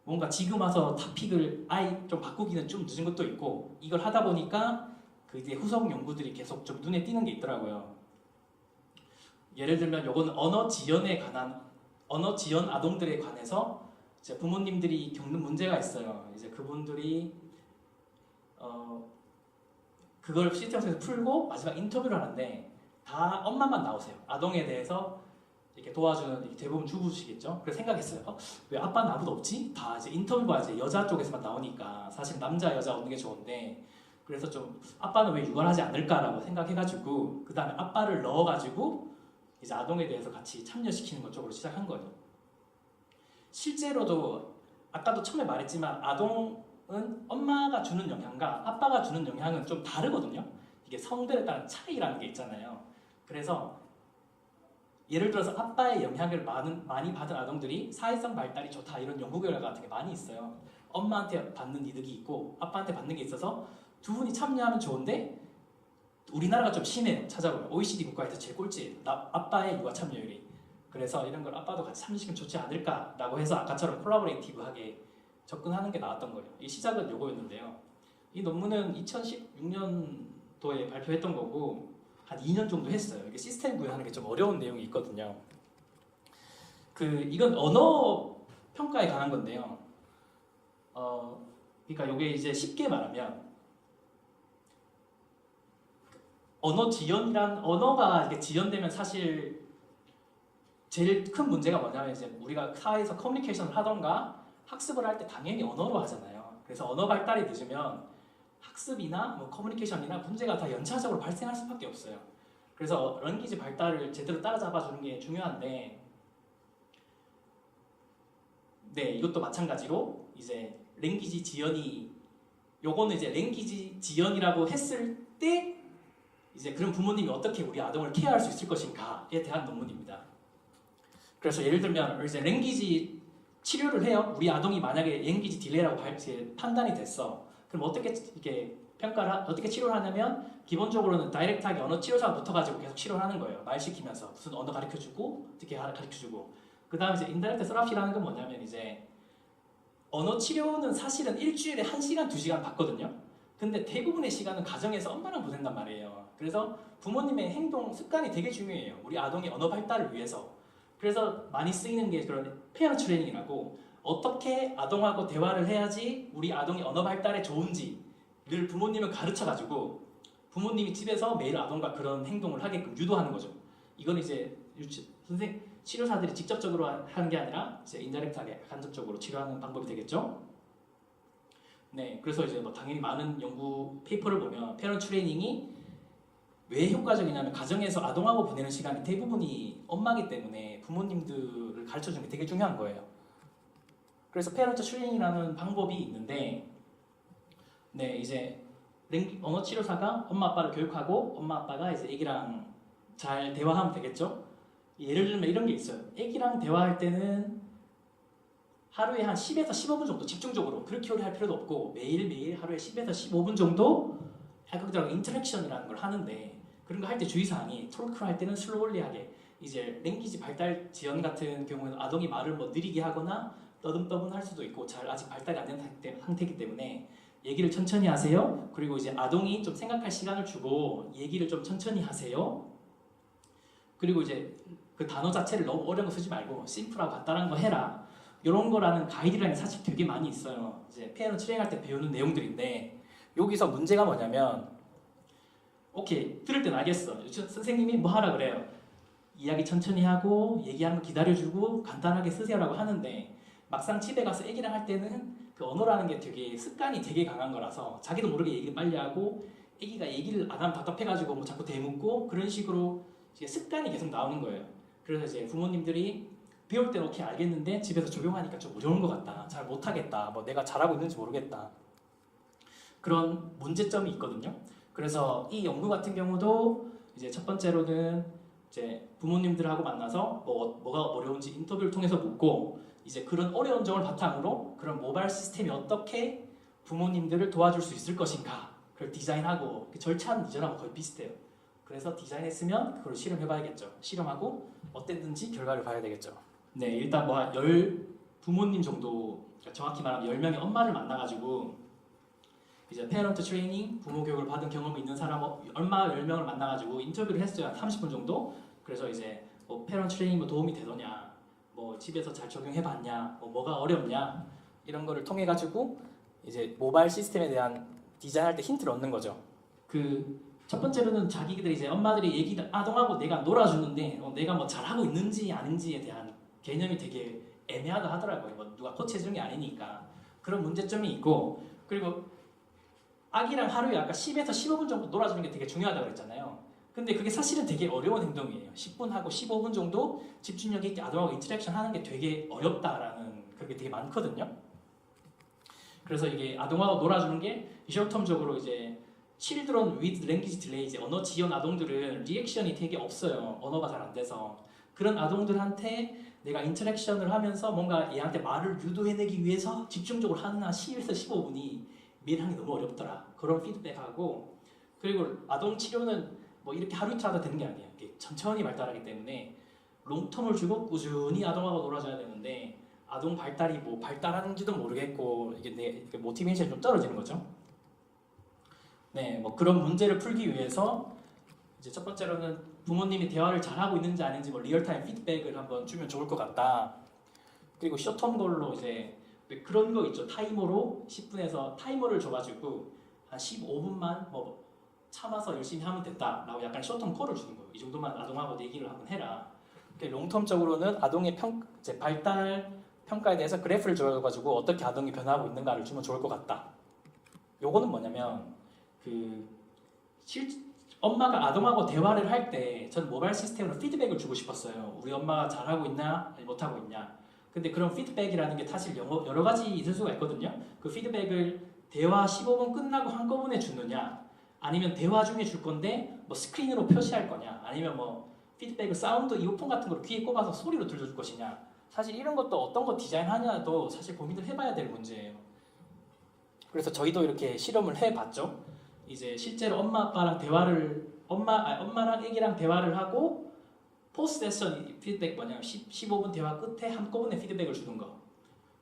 Speaker 1: 뭔가 지금 와서 토픽을 아예 좀 바꾸기는 좀 늦은 것도 있고 이걸 하다 보니까 그 이제 후속 연구들이 계속 좀 눈에 띄는 게 있더라고요. 예를 들면 요거는 언어 지연에 관한 언어 지연 아동들에 관해서 이제 부모님들이 겪는 문제가 있어요. 이제 그분들이 그걸 시스템 속에서 풀고 마지막 인터뷰를 하는데 다 엄마만 나오세요. 아동에 대해서 이렇게 도와주는 이렇게 대부분 주부시겠죠. 그래서 생각했어요. 왜 아빠는 아무도 없지? 다 이제 인터뷰가 이제 여자 쪽에서만 나오니까 사실 남자 여자 없는 게 좋은데 그래서 좀 아빠는 왜 육아하지 않을까라고 생각해가지고 그 다음에 아빠를 넣어가지고 이제 아동에 대해서 같이 참여시키는 것 쪽으로 시작한 거예요. 실제로도 아까도 처음에 말했지만 아동은 엄마가 주는 영향과 아빠가 주는 영향은 좀 다르거든요. 이게 성별에 따른 차이라는 게 있잖아요. 그래서 예를 들어서 아빠의 영향을 많이 받은 아동들이 사회성 발달이 좋다 이런 연구 결과 같은 게 많이 있어요. 엄마한테 받는 이득이 있고 아빠한테 받는 게 있어서 두 분이 참여하면 좋은데 우리나라가 좀 심해요. 찾아보면 OECD 국가에서 제일 꼴찌예요. 아빠의 육아 참여율이. 그래서 이런 걸 아빠도 같이 참여시키면 좋지 않을까라고 해서 아까처럼 콜라보레이티브하게 접근하는 게 나왔던 거예요. 이 시작은 요거였는데요. 이 논문은 2016년도에 발표했던 거고 한 2년 정도 했어요. 이게 시스템 구현하는 게 좀 어려운 내용이 있거든요. 이건 언어 평가에 관한 건데요. 그러니까 이게 이제 쉽게 말하면 언어 지연이란 언어가 이게 지연되면 사실 제일 큰 문제가 뭐냐면 이제 우리가 사회에서 커뮤니케이션을 하던가 학습을 할 때 당연히 언어로 하잖아요. 그래서 언어 발달이 늦으면 학습이나 뭐 커뮤니케이션이나 문제가 다 연차적으로 발생할 수밖에 없어요. 그래서 랭귀지 발달을 제대로 따라잡아 주는 게 중요한데, 네, 이것도 마찬가지로 이제 랭귀지 지연이 요거는 이제 랭귀지 지연이라고 했을 때 이제 그런 부모님이 어떻게 우리 아동을 케어할 수 있을 것인가에 대한 논문입니다. 그래서 예를 들면 이제 랭귀지 치료를 해요. 우리 아동이 만약에 랭귀지 딜레이라고 판단이 됐어. 그럼 어떻게 이렇게 어떻게 치료를 하냐면 기본적으로는 다이렉트하게 언어 치료사가 붙어가지고 계속 치료를 하는 거예요. 말 시키면서 무슨 언어 가르쳐주고 어떻게 가르쳐주고. 그 다음에 이제 인다이렉트 세라피라는 건 뭐냐면 이제 언어 치료는 사실은 일주일에 1시간, 2시간 받거든요. 근데 대부분의 시간은 가정에서 엄마랑 보낸단 말이에요. 그래서 부모님의 행동 습관이 되게 중요해요. 우리 아동의 언어 발달을 위해서. 그래서 많이 쓰이는 게 그런 페어런트 트레이닝이라고 어떻게 아동하고 대화를 해야지 우리 아동이 언어 발달에 좋은지 늘 부모님을 가르쳐가지고 부모님이 집에서 매일 아동과 그런 행동을 하게끔 유도하는 거죠. 이건 이제 치료사들이 직접적으로 하는 게 아니라 이제 인다이렉트하게 간접적으로 치료하는 방법이 되겠죠. 네, 그래서 이제 뭐 당연히 많은 연구 페이퍼를 보면 페어런트 트레이닝이 왜 효과적이냐면 가정에서 아동하고 보내는 시간이 대부분이 엄마기 때문에 부모님들을 가르쳐주는 게 되게 중요한 거예요. 그래서 페어런트 트레이닝이라는 방법이 있는데, 네, 이제 언어 치료사가 엄마 아빠를 교육하고 엄마 아빠가 이제 애기랑 잘 대화하면 되겠죠. 예를 들면 이런 게 있어요. 애기랑 대화할 때는 하루에 한 10에서 15분 정도 집중적으로 그렇게 오래 할 필요도 없고 매일매일 하루에 10에서 15분 정도 애기들하고 인터랙션이라는 걸 하는데 그런 거 할 때 주의사항이 톨크를 할 때는 슬로울리하게 이제 랭귀지 발달 지연 같은 경우에는 아동이 말을 뭐 느리게 하거나 떠듬떠듬 할 수도 있고 잘 아직 발달이 안 된 상태이기 때문에 얘기를 천천히 하세요. 그리고 이제 아동이 좀 생각할 시간을 주고 얘기를 좀 천천히 하세요. 그리고 이제 그 단어 자체를 너무 어려운 거 쓰지 말고 심플하고 간단한 거 해라. 이런 거라는 가이드라인이 사실 되게 많이 있어요. 이제 페어런트 트레이닝 할 때 배우는 내용들인데 여기서 문제가 뭐냐면 오케이 들을 땐 알겠어. 선생님이 뭐 하라 그래요. 이야기 천천히 하고 얘기하는 거 기다려주고 간단하게 쓰세요라고 하는데 막상 집에 가서 애기랑 할 때는 그 언어라는 게 되게 습관이 되게 강한 거라서 자기도 모르게 얘기를 빨리 하고 애기가 얘기를 안 하면 답답해가지고 뭐 자꾸 대묻고 그런 식으로 이제 습관이 계속 나오는 거예요. 그래서 이제 부모님들이 배울 때는 오케이 알겠는데 집에서 적용하니까 좀 어려운 것 같다. 잘 못하겠다. 뭐 내가 잘하고 있는지 모르겠다. 그런 문제점이 있거든요. 그래서 이 연구 같은 경우도 이제 첫 번째로는 이제 부모님들하고 만나서 뭐가 어려운지 인터뷰를 통해서 묻고 이제 그런 어려운 점을 바탕으로 그런 모바일 시스템이 어떻게 부모님들을 도와줄 수 있을 것인가 그걸 디자인하고 그 절차는 이전하고 거의 비슷해요. 그래서 디자인했으면 그걸 실험해봐야겠죠. 실험하고 어땠는지 결과를 봐야 되겠죠. 네, 일단 뭐 한 10 부모님 정도, 정확히 말하면 10명의 엄마를 만나가지고 이제 페어런트 트레이닝, 부모 교육을 받은 경험이 있는 사람 엄마 10명을 만나가지고 인터뷰를 했어요. 한 30분 정도. 그래서 이제 뭐 페어런트 트레이닝 뭐 도움이 되더냐, 뭐 집에서 잘 적용해봤냐, 뭐가 어렵냐 이런 거를 통해 가지고 이제 모바일 시스템에 대한 디자인할 때 힌트를 얻는 거죠. 그 첫 번째로는 자기들이 이제 엄마들이 아동하고 내가 놀아주는데 내가 뭐 잘하고 있는지 아닌지에 대한 개념이 되게 애매하다 하더라고요. 뭐 누가 코치해주는 게 아니니까 그런 문제점이 있고 그리고 아기랑 하루에 아까 10에서 15분 정도 놀아주는 게 되게 중요하다고 그랬잖아요. 근데 그게 사실은 되게 어려운 행동이에요. 10분 하고 15분 정도 집중력 있게 아동하고 인터랙션 하는 게 되게 어렵다라는 그게 되게 많거든요. 그래서 이게 아동하고 놀아주는 게 셔텀적으로 이제 children with language delay, 이제 언어 지연 아동들은 리액션이 되게 없어요. 언어가 잘 안 돼서. 그런 아동들한테 내가 인터랙션을 하면서 뭔가 얘한테 말을 유도해내기 위해서 집중적으로 하는 한 10에서 15분이 매일 하는 게 너무 어렵더라. 그런 피드백하고 그리고 아동 치료는 뭐 이렇게 하루 이틀 하다 되는 게 아니에요. 이게 천천히 발달하기 때문에 롱텀을 주고 꾸준히 아동하고 놀아줘야 되는데 아동 발달이 뭐 발달하는지도 모르겠고 이게 내 모티베이션이 좀 떨어지는 거죠. 네, 뭐 그런 문제를 풀기 위해서 이제 첫 번째로는 부모님이 대화를 잘하고 있는지 아닌지 뭐 리얼타임 피드백을 한번 주면 좋을 것 같다. 그리고 숏텀 걸로 이제 그런 거 있죠. 타이머로 10분에서 타이머를 줘가지고 한 15분만 뭐 참아서 열심히 하면 됐다라고 약간 숏텀 콜을 주는 거예요. 이 정도만 아동하고 얘기를 한번 해라. 롱텀적으로는 아동의 이제 발달 평가에 대해서 그래프를 줘가지고 어떻게 아동이 변화하고 있는가를 주면 좋을 것 같다. 요거는 뭐냐면 엄마가 아동하고 대화를 할 때 전 모바일 시스템으로 피드백을 주고 싶었어요. 우리 엄마가 잘하고 있나 아니 못하고 있냐. 근데 그런 피드백이라는 게 사실 여러 가지 있을 수가 있거든요. 그 피드백을 대화 15분 끝나고 한꺼번에 주느냐 아니면 대화 중에 줄 건데 뭐 스크린으로 표시할 거냐 아니면 뭐 피드백을 사운드 이어폰 같은 걸 귀에 꼽아서 소리로 들려줄 것이냐. 사실 이런 것도 어떤 거 디자인하냐도 사실 고민을 해봐야 될 문제예요. 그래서 저희도 이렇게 실험을 해봤죠. 이제 실제로 엄마랑 애기랑 대화를 하고 포스트 세션 피드백 뭐냐면 15분 대화 끝에 한꺼번에 피드백을 주는 거.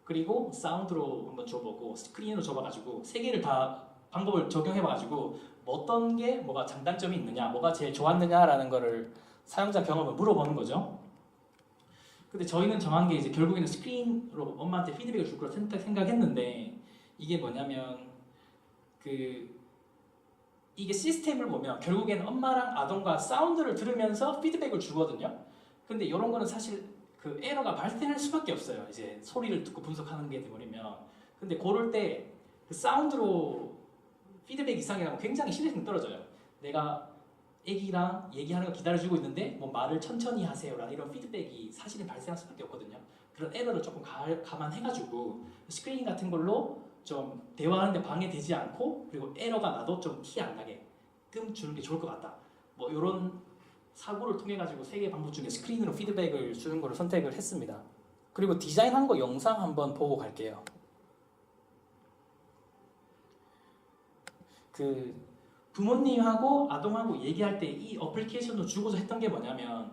Speaker 1: 그리고 사운드로 한번 줘보고 스크린으로 줘봐가지고 세 개를 다 방법을 적용해봐가지고 어떤 게 뭐가 장단점이 있느냐, 뭐가 제일 좋았느냐라는 거를 사용자 경험을 물어보는 거죠. 근데 저희는 정한 게 이제 결국에는 스크린으로 엄마한테 피드백을 줄 거라 생각했는데 이게 뭐냐면 이게 시스템을 보면 결국에는 엄마랑 아동과 사운드를 들으면서 피드백을 주거든요. 근데 이런 거는 사실 그 에러가 발생할 수밖에 없어요. 이제 소리를 듣고 분석하는 게 돼버리면. 근데 그럴 때 그 사운드로 피드백 이상이라면 굉장히 신뢰성이 떨어져요. 내가 애기랑 얘기하는 거 기다려주고 있는데 뭐 말을 천천히 하세요라는 이런 피드백이 사실은 발생할 수밖에 없거든요. 그런 에러를 조금 감안해가지고 스크린 같은 걸로 좀 대화하는데 방해되지 않고 그리고 에러가 나도 좀 티 안 나게끔 주는 게 좋을 것 같다. 뭐 이런 사고를 통해 가지고 세 개 방법 중에 스크린으로 피드백을 주는 거를 선택을 했습니다. 그리고 디자인한 거 영상 한번 보고 갈게요. 부모님하고 아동하고 얘기할 때 이 어플리케이션을 주고서 했던 게 뭐냐면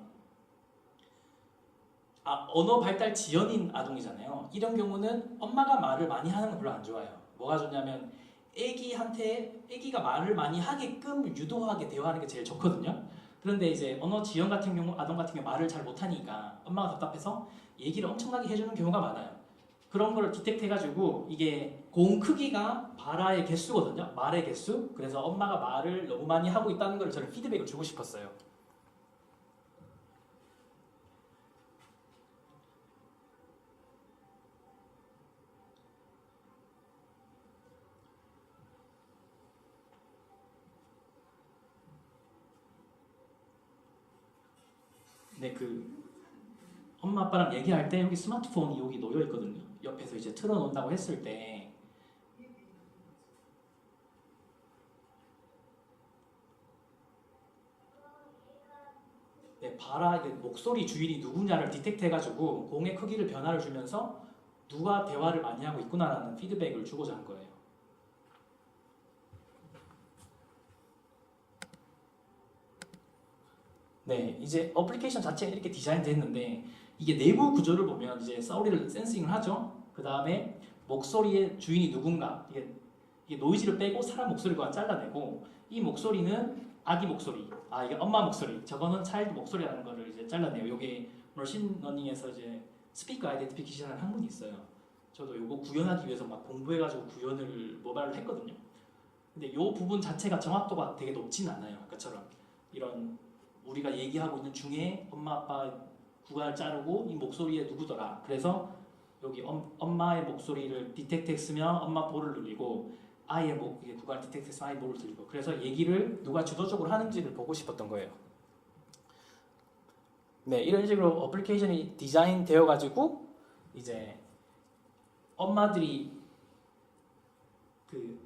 Speaker 1: 언어 발달 지연인 아동이잖아요. 이런 경우는 엄마가 말을 많이 하는 건 별로 안 좋아요. 뭐가 좋냐면 애기가 말을 많이 하게끔 유도하게 대화하는 게 제일 좋거든요. 그런데 이제 언어 지연 같은 경우 아동 같은 경우 말을 잘 못하니까 엄마가 답답해서 얘기를 엄청나게 해주는 경우가 많아요. 그런 걸 디텍트 해가지고 이게 공 크기가 발화의 개수거든요. 말의 개수. 그래서 엄마가 말을 너무 많이 하고 있다는 걸 저는 피드백을 주고 싶었어요. 네, 그 엄마 아빠랑 얘기할 때 여기 스마트폰이 여기 놓여 있거든요. 옆에서 이제 틀어놓는다고 했을 때 네, 봐라 이게 목소리 주인이 누구냐를 디텍트 해가지고 공의 크기를 변화를 주면서 누가 대화를 많이 하고 있구나라는 피드백을 주고자 한 거예요. 네, 이제 어플리케이션 자체는 이렇게 디자인됐는데 이게 내부 구조를 보면 이제 사우리를 센싱을 하죠. 그 다음에 목소리의 주인이 누군가 이게 노이즈를 빼고 사람 목소리가 잘라내고 이 목소리는 아기 목소리, 아 이게 엄마 목소리, 저거는 차일드 목소리라는 거를 이제 잘라내요. 이게 머신러닝에서 이제 스피커 아이덴티피케이션이라는 학문이 있어요. 저도 이거 구현하기 위해서 막 공부해가지고 구현을 모발을 했거든요. 근데 이 부분 자체가 정확도가 되게 높진 않아요. 아까처럼 이런 우리가 얘기하고 있는 중에 엄마 아빠 구간을 자르고 이 목소리에 누구더라. 그래서 여기 엄마의 목소리를 디텍트했으면 엄마 볼을 눌리고 아이의 이게 구간을 디텍트해서 아이 볼을 들리고 그래서 얘기를 누가 주도적으로 하는지를 보고 싶었던 거예요. 네, 이런 식으로 어플리케이션이 디자인되어 가지고 이제 엄마들이 그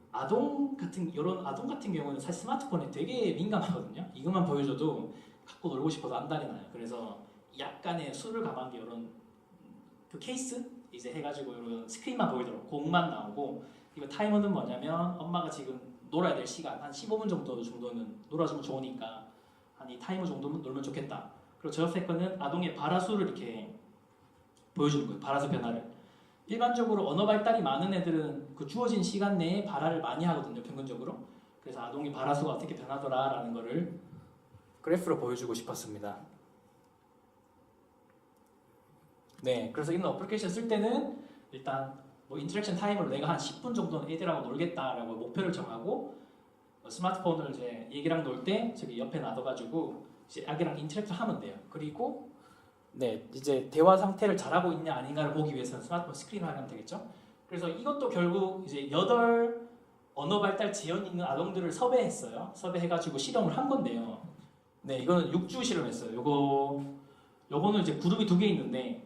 Speaker 1: 이런 아동 같은 경우는 사실 스마트폰에 되게 민감하거든요. 이것만 보여줘도 갖고 놀고 싶어서 안달이 나요. 그래서 약간의 술을 감한 게 이런 그 케이스 이제 해가지고 이런 스크린만 보이도록 공만 나오고 이거 타이머는 뭐냐면 엄마가 지금 놀아야 될 시간 한 15분 정도는 놀아주면 좋으니까 한 이 타이머 정도면 놀면 좋겠다. 그리고 저 옆에 거는 아동의 발화수를 이렇게 보여주는 거예요. 발화수 변화를. 일반적으로 언어 발달이 많은 애들은 그 주어진 시간 내에 발화를 많이 하거든요. 평균적으로. 그래서 아동의 발화수가 어떻게 변하더라라는 거를 그래프로 보여주고 싶었습니다. 네, 그래서 이런 어플리케이션 쓸 때는 일단 뭐 인터랙션 타임으로 내가 한 10분 정도는 애들하고 놀겠다라고 목표를 정하고 스마트폰을 이제 얘기랑 놀 때 저기 옆에 놔둬가지고 이제 아기랑 인터랙트 하면 돼요. 그리고 네, 이제 대화 상태를 잘하고 있냐 아닌가를 보기 위해서는 스마트폰 스크린을 하면 되겠죠. 그래서 이것도 결국 이제 8 언어 발달 지연 있는 아동들을 섭외했어요. 섭외해가지고 실험을 한 건데요. 네, 이거는 6주 실험했어요. 요거는 이제 그룹이 2개 있는데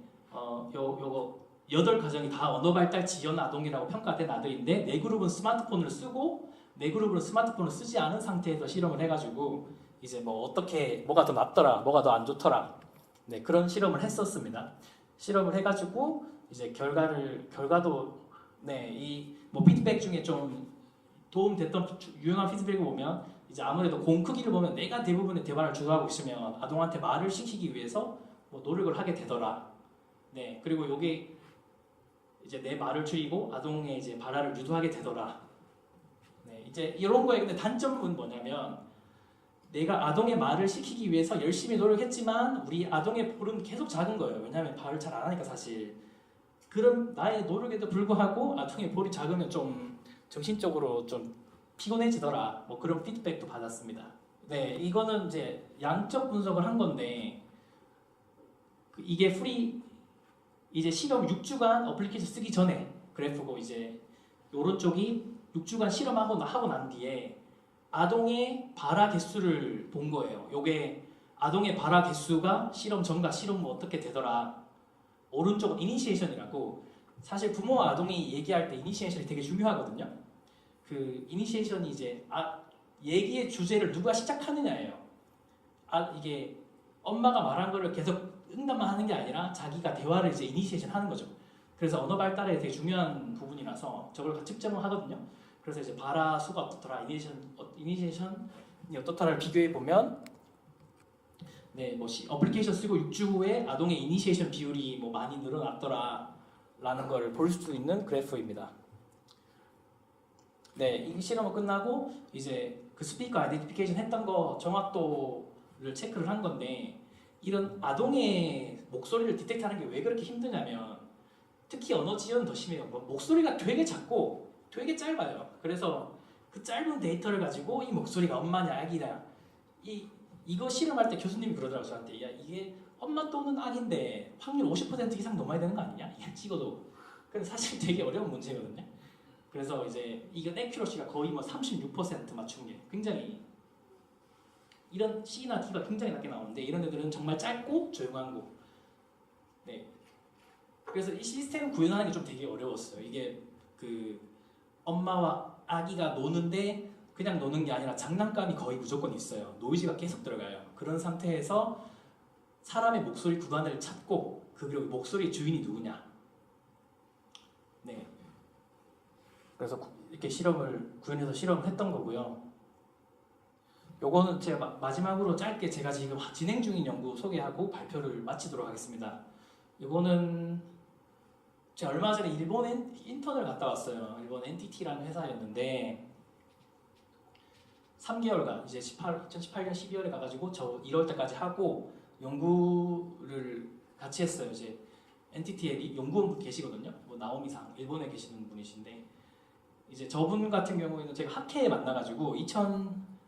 Speaker 1: 요거 8가정이 다 언어 발달 지연 아동이라고 평가된 아들인데 4그룹은 스마트폰을 쓰고 4그룹은 스마트폰을 쓰지 않은 상태에서 실험을 해가지고 이제 뭐 어떻게 뭐가 더 낫더라, 뭐가 더 안 좋더라. 네, 그런 실험을 했었습니다. 실험을 해가지고 이제 결과도 네, 이 뭐 피드백 중에 좀 도움됐던 유용한 피드백을 보면 이제 아무래도 공 크기를 보면 내가 대부분의 대화를 주도하고 있으면 아동한테 말을 시키기 위해서 뭐 노력을 하게 되더라. 네, 그리고 요게 이제 내 말을 줄이고 아동의 이제 발화를 유도하게 되더라. 네, 이제 이런 거에 근데 단점은 뭐냐면 내가 아동의 말을 시키기 위해서 열심히 노력했지만 우리 아동의 볼은 계속 작은 거예요. 왜냐하면 발을 잘 안 하니까 사실. 그럼 나의 노력에도 불구하고 아동의 볼이 작으면 좀 정신적으로 좀 피곤해지더라. 뭐 그런 피드백도 받았습니다. 네, 이거는 이제 양적 분석을 한 건데 이게 이제 실험 6주간 어플리케이션 쓰기 전에 그래프고 이제 오른쪽이 6주간 실험하고 난 뒤에 아동의 발화 개수를 본 거예요. 요게 아동의 발화 개수가 실험 전과 실험 후 어떻게 되더라. 오른쪽은 이니시에이션이라고 사실 부모와 아동이 얘기할 때 이니시에이션이 되게 중요하거든요. 그 이니시에이션이 이제 얘기의 주제를 누가 시작하느냐예요. 이게 엄마가 말한 거를 계속 응답만 하는 게 아니라 자기가 대화를 이제 이니시에이션 하는 거죠. 그래서 언어 발달에 되게 중요한 부분이라서 저걸 측정을 하거든요. 그래서 이제 발화 수가 어떻더라, 이니시에이션이 어떻더라를 비교해 보면, 네, 뭐 어플리케이션 쓰고 6주 후에 아동의 이니시에이션 비율이 뭐 많이 늘어났더라라는 걸 볼 수 있는 그래프입니다. 네, 이 실험은 끝나고 이제 그 스피커 아이덴티피케이션 했던 거 정확도를 체크를 한 건데. 이런 아동의 목소리를 디텍트하는 게 왜 그렇게 힘드냐면 특히 언어 지연은 더 심해요. 목소리가 되게 작고 되게 짧아요. 그래서 그 짧은 데이터를 가지고 이 목소리가 엄마냐 아기냐 이거 실험할 때 교수님이 그러더라고요. 저한테 야 이게 엄마 또는 아기인데 확률 50% 이상 넘어야 되는 거 아니냐? 이게 찍어도. 근데 사실 되게 어려운 문제거든요. 그래서 이제 이건 액큐러시가 거의 뭐 36% 맞춘 게 굉장히 이런 C나 D가 굉장히 낮게 나오는데 이런 애들은 정말 짧고 조용한 곡. 네. 그래서 이 시스템 구현하는 게 좀 되게 어려웠어요. 이게 그 엄마와 아기가 노는데 그냥 노는 게 아니라 장난감이 거의 무조건 있어요. 노이즈가 계속 들어가요. 그런 상태에서 사람의 목소리 구간을 찾고 그리고 목소리 주인이 누구냐. 네. 그래서 이렇게 구현해서 실험을 했던 거고요. 요거는 제가 마지막으로 짧게 제가 지금 진행 중인 연구 소개하고 발표를 마치도록 하겠습니다. 요거는 제가 얼마 전에 일본에 인턴을 갔다 왔어요. 일본 NTT라는 회사였는데 3개월간 이제 2018년 12월에 가가지고 저 1월 때까지 하고 연구를 같이 했어요. 이제 NTT에 연구원 계시거든요. 뭐 나오미상 일본에 계시는 분이신데 이제 저분 같은 경우에는 제가 학회에 만나가지고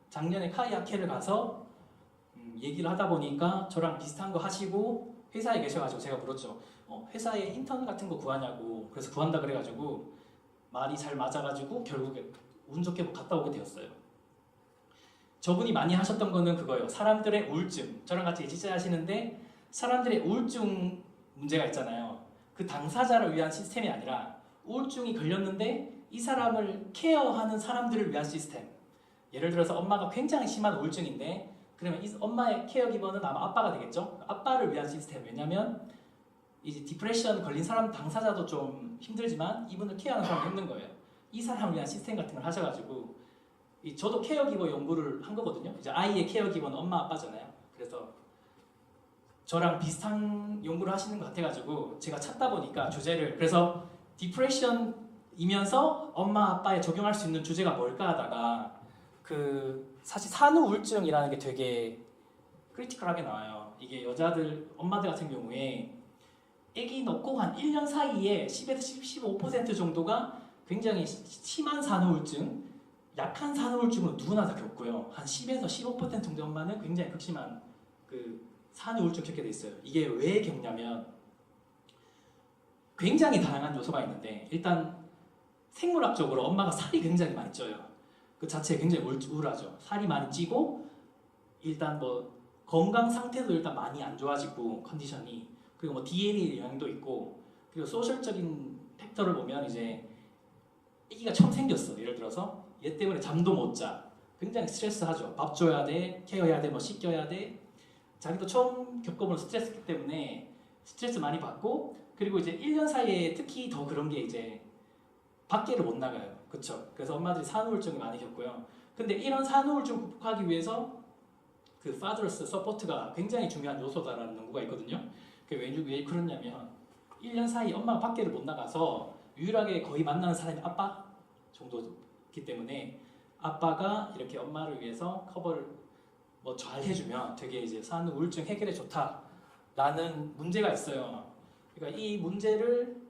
Speaker 1: 작년에 카이 학회를 가서 얘기를 하다 보니까 저랑 비슷한 거 하시고 회사에 계셔가지고 제가 물었죠. 회사에 인턴 같은 거 구하냐고. 그래서 구한다 그래가지고 말이 잘 맞아가지고 결국에 운 좋게 갔다 오게 되었어요. 저분이 많이 하셨던 거는 그거예요. 사람들의 우울증. 저랑 같이 에지자 하시는데 사람들의 우울증 문제가 있잖아요. 그 당사자를 위한 시스템이 아니라 우울증이 걸렸는데 이 사람을 케어하는 사람들을 위한 시스템. 예를 들어서 엄마가 굉장히 심한 우울증인데 그러면 이 엄마의 케어기버는 아마 아빠가 되겠죠? 아빠를 위한 시스템. 왜냐면 이제 디프레션 걸린 사람 당사자도 좀 힘들지만 이분을 케어하는 사람도 힘든 거예요. 이 사람을 위한 시스템 같은 걸 하셔가지고 저도 케어기버 연구를 한 거거든요. 이제 아이의 케어기버는 엄마 아빠잖아요. 그래서 저랑 비슷한 연구를 하시는 것 같아가지고 제가 찾다 보니까 주제를 그래서 디프레션이면서 엄마 아빠에 적용할 수 있는 주제가 뭘까 하다가 사실 산후 우울증이라는 게 되게 크리티컬하게 나와요. 이게 엄마들 같은 경우에 아기 낳고 한 1년 사이에 10에서 15% 정도가 굉장히 심한 산후 우울증, 약한 산후 우울증은 누구나 다 겪고요. 한 10에서 15% 정도 엄마는 굉장히 극심한 산후 우울증 겪게 돼 있어요. 이게 왜 겪냐면 굉장히 다양한 요소가 있는데 일단 생물학적으로 엄마가 살이 굉장히 많이 쪄요. 그 자체에 굉장히 우울하죠. 살이 많이 찌고 일단 뭐 건강 상태도 일단 많이 안 좋아지고 컨디션이 그리고 뭐 DNA 영향도 있고 그리고 소셜적인 팩터를 보면 이제 아기가 처음 생겼어. 예를 들어서 얘 때문에 잠도 못 자. 굉장히 스트레스하죠. 밥 줘야 돼, 케어해야 돼, 뭐 씻겨야 돼. 자기도 처음 겪어보는 스트레스이기 때문에 스트레스 많이 받고 그리고 이제 1년 사이에 특히 더 그런 게 이제 밖에를 못 나가요. 그쵸? 그래서 엄마들이 산후우울증을 많이 겪고요. 근데 이런 산후우울증 극복하기 위해서 그 father's support가 굉장히 중요한 요소다라는 연구가 있거든요. 왜 그러냐면 1년 사이 엄마가 밖에를 못 나가서 유일하게 거의 만나는 사람이 아빠 정도이기 때문에 아빠가 이렇게 엄마를 위해서 커버를 뭐 잘 해주면 되게 이제 산후우울증 해결에 좋다라는 문제가 있어요. 그러니까 이 문제를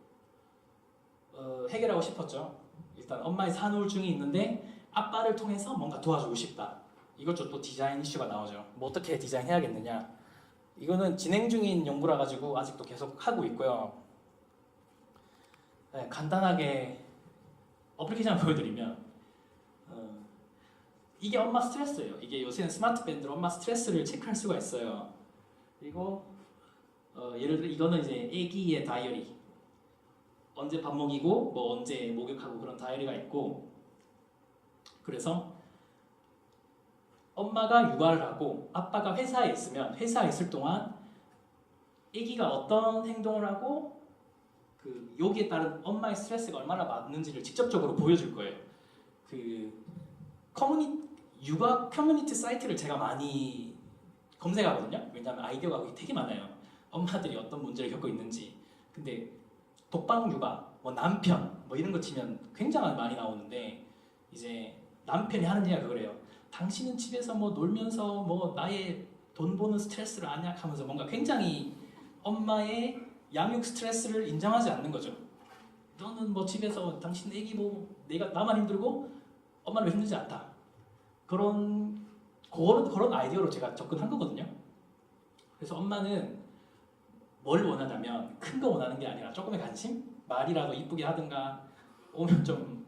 Speaker 1: 해결하고 싶었죠. 일단 엄마의 산후우울증이 있는데 아빠를 통해서 뭔가 도와주고 싶다. 이것도 또 디자인 이슈가 나오죠. 뭐 어떻게 디자인해야겠느냐. 이거는 진행 중인 연구라 가지고 아직도 계속 하고 있고요. 네, 간단하게 어플리케이션을 보여드리면 이게 엄마 스트레스예요. 이게 요새는 스마트 밴드로 엄마 스트레스를 체크할 수가 있어요. 그리고 예를 들어 이거는 이제 아기의 다이어리. 언제 밥 먹이고 뭐 언제 목욕하고 그런 다이어리가 있고 그래서 엄마가 육아를 하고 아빠가 회사에 있으면 회사에 있을 동안 아기가 어떤 행동을 하고 여기에 따른 엄마의 스트레스가 얼마나 많은지를 직접적으로 보여줄 거예요. 육아 커뮤니티 사이트를 제가 많이 검색하거든요. 왜냐하면 아이디어가 거기 되게 많아요. 엄마들이 어떤 문제를 겪고 있는지. 근데 독방 육아, 뭐 남편, 뭐 이런 거 치면 굉장히 많이 나오는데 이제 남편이 하는 얘기가 그거래요. 당신은 집에서 뭐 놀면서 뭐 나의 돈 버는 스트레스를 아냐 하면서 뭔가 굉장히 엄마의 양육 스트레스를 인정하지 않는 거죠. 너는 뭐 집에서 당신 애기 보고 나만 힘들고 엄마는 왜 힘들지 않다. 그런 아이디어로 제가 접근한 거거든요. 그래서 엄마는 뭘 원하냐면 큰 거 원하는 게 아니라 조금의 관심? 말이라도 이쁘게 하든가 오면 좀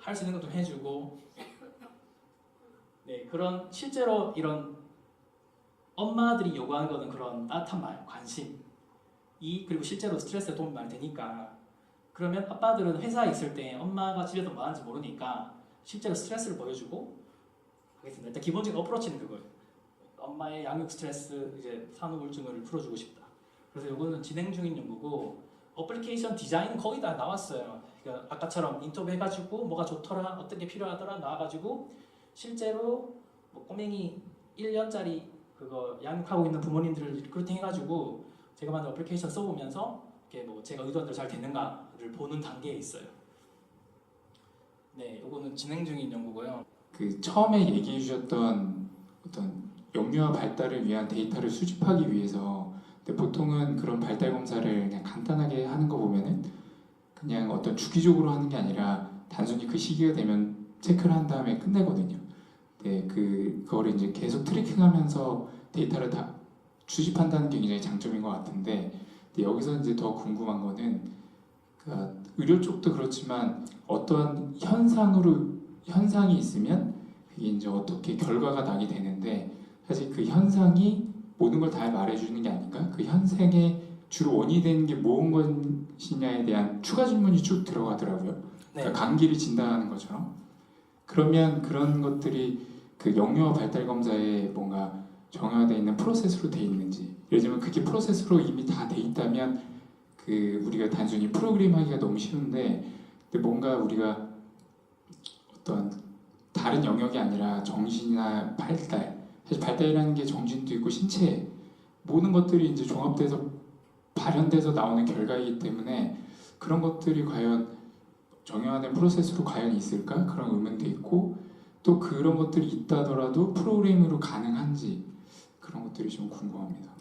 Speaker 1: 할 수 있는 것 좀 해주고 네, 그런 실제로 이런 엄마들이 요구하는 거는 그런 따뜻한 말, 관심, 그리고 실제로 스트레스에 도움이 많이 되니까 그러면 아빠들은 회사에 있을 때 엄마가 집에서 뭐 하는지 모르니까 실제로 스트레스를 보여주고 하겠습니다. 일단 기본적인 어프로치는 그거예요. 엄마의 양육 스트레스, 이제 산후우울증을 풀어주고 싶다. 그래서 요거는 진행 중인 연구고 어플리케이션 디자인은 거의 다 나왔어요. 그러니까 아까처럼 인터뷰 해가지고 뭐가 좋더라, 어떤 게 필요하더라 나와가지고 실제로 뭐 꼬맹이 1년짜리 그거 양육하고 있는 부모님들을 리크루팅 해가지고 제가 만든 어플리케이션 써보면서 이렇게 뭐 제가 의도한 대로 잘 됐는가를 보는 단계에 있어요. 네, 요거는 진행 중인 연구고요.
Speaker 3: 그 처음에 얘기해 주셨던 어떤 영유아 발달을 위한 데이터를 수집하기 위해서 근데 보통은 그런 발달 검사를 그냥 간단하게 하는 거 보면은 그냥 어떤 주기적으로 하는 게 아니라 단순히 그 시기가 되면 체크를 한 다음에 끝내거든요. 네, 그거를 이제 계속 트래킹하면서 데이터를 다 수집한다는 게 굉장히 장점인 것 같은데 근데 여기서 이제 더 궁금한 거는 그 의료 쪽도 그렇지만 어떠한 현상이 있으면 그게 이제 어떻게 결과가 나게 되는데 사실 그 현상이 모든 걸 다 말해주는 게 아닌가? 그 현상의 주로 원인이 되는 게 무슨 것이냐에 대한 추가 질문이 쭉 들어가더라고요.
Speaker 1: 네.
Speaker 3: 그러니까 감기를 진단하는 것처럼. 그러면 그런 것들이 그 영유아 발달 검사에 뭔가 정형화되어 있는 프로세스로 돼 있는지, 예를 들면 그게 프로세스로 이미 다 돼 있다면 그 우리가 단순히 프로그램하기가 너무 쉬운데, 근데 뭔가 우리가 어떤 다른 영역이 아니라 정신이나 발달, 사실 발달이라는 게 정신도 있고 신체 모든 것들이 이제 종합돼서 발현돼서 나오는 결과이기 때문에 그런 것들이 과연 정형화된 프로세스로 과연 있을까? 그런 의문도 있고 또 그런 것들이 있다더라도 프로그램으로 가능한지 그런 것들이 좀 궁금합니다.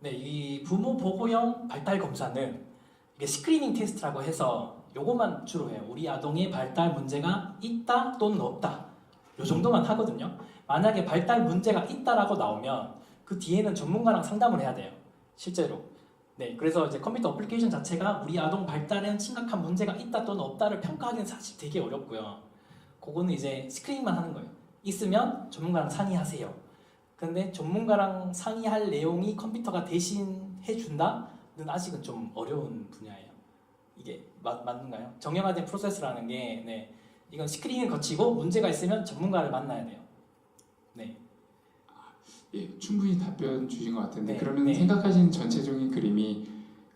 Speaker 1: 네, 이 부모 보호형 발달 검사는 이게 스크리닝 테스트라고 해서 요것만 주로 해요. 우리 아동의 발달 문제가 있다 또는 없다. 요 정도만 하거든요. 만약에 발달 문제가 있다라고 나오면 그 뒤에는 전문가랑 상담을 해야 돼요. 실제로. 네, 그래서 이제 컴퓨터 어플리케이션 자체가 우리 아동 발달에는 심각한 문제가 있다 또는 없다를 평가하기는 사실 되게 어렵고요. 그거는 이제 스크린만 하는 거예요. 있으면 전문가랑 상의하세요. 근데 전문가랑 상의할 내용이 컴퓨터가 대신 해준다는 아직은 좀 어려운 분야예요. 이게 맞는가요? 정형화된 프로세스라는 게 네, 이건 스크린을 거치고 문제가 있으면 전문가를 만나야 돼요. 네.
Speaker 3: 예, 충분히 답변 주신 것 같은데
Speaker 1: 네,
Speaker 3: 그러면
Speaker 1: 네.
Speaker 3: 생각하시는 전체적인 그림이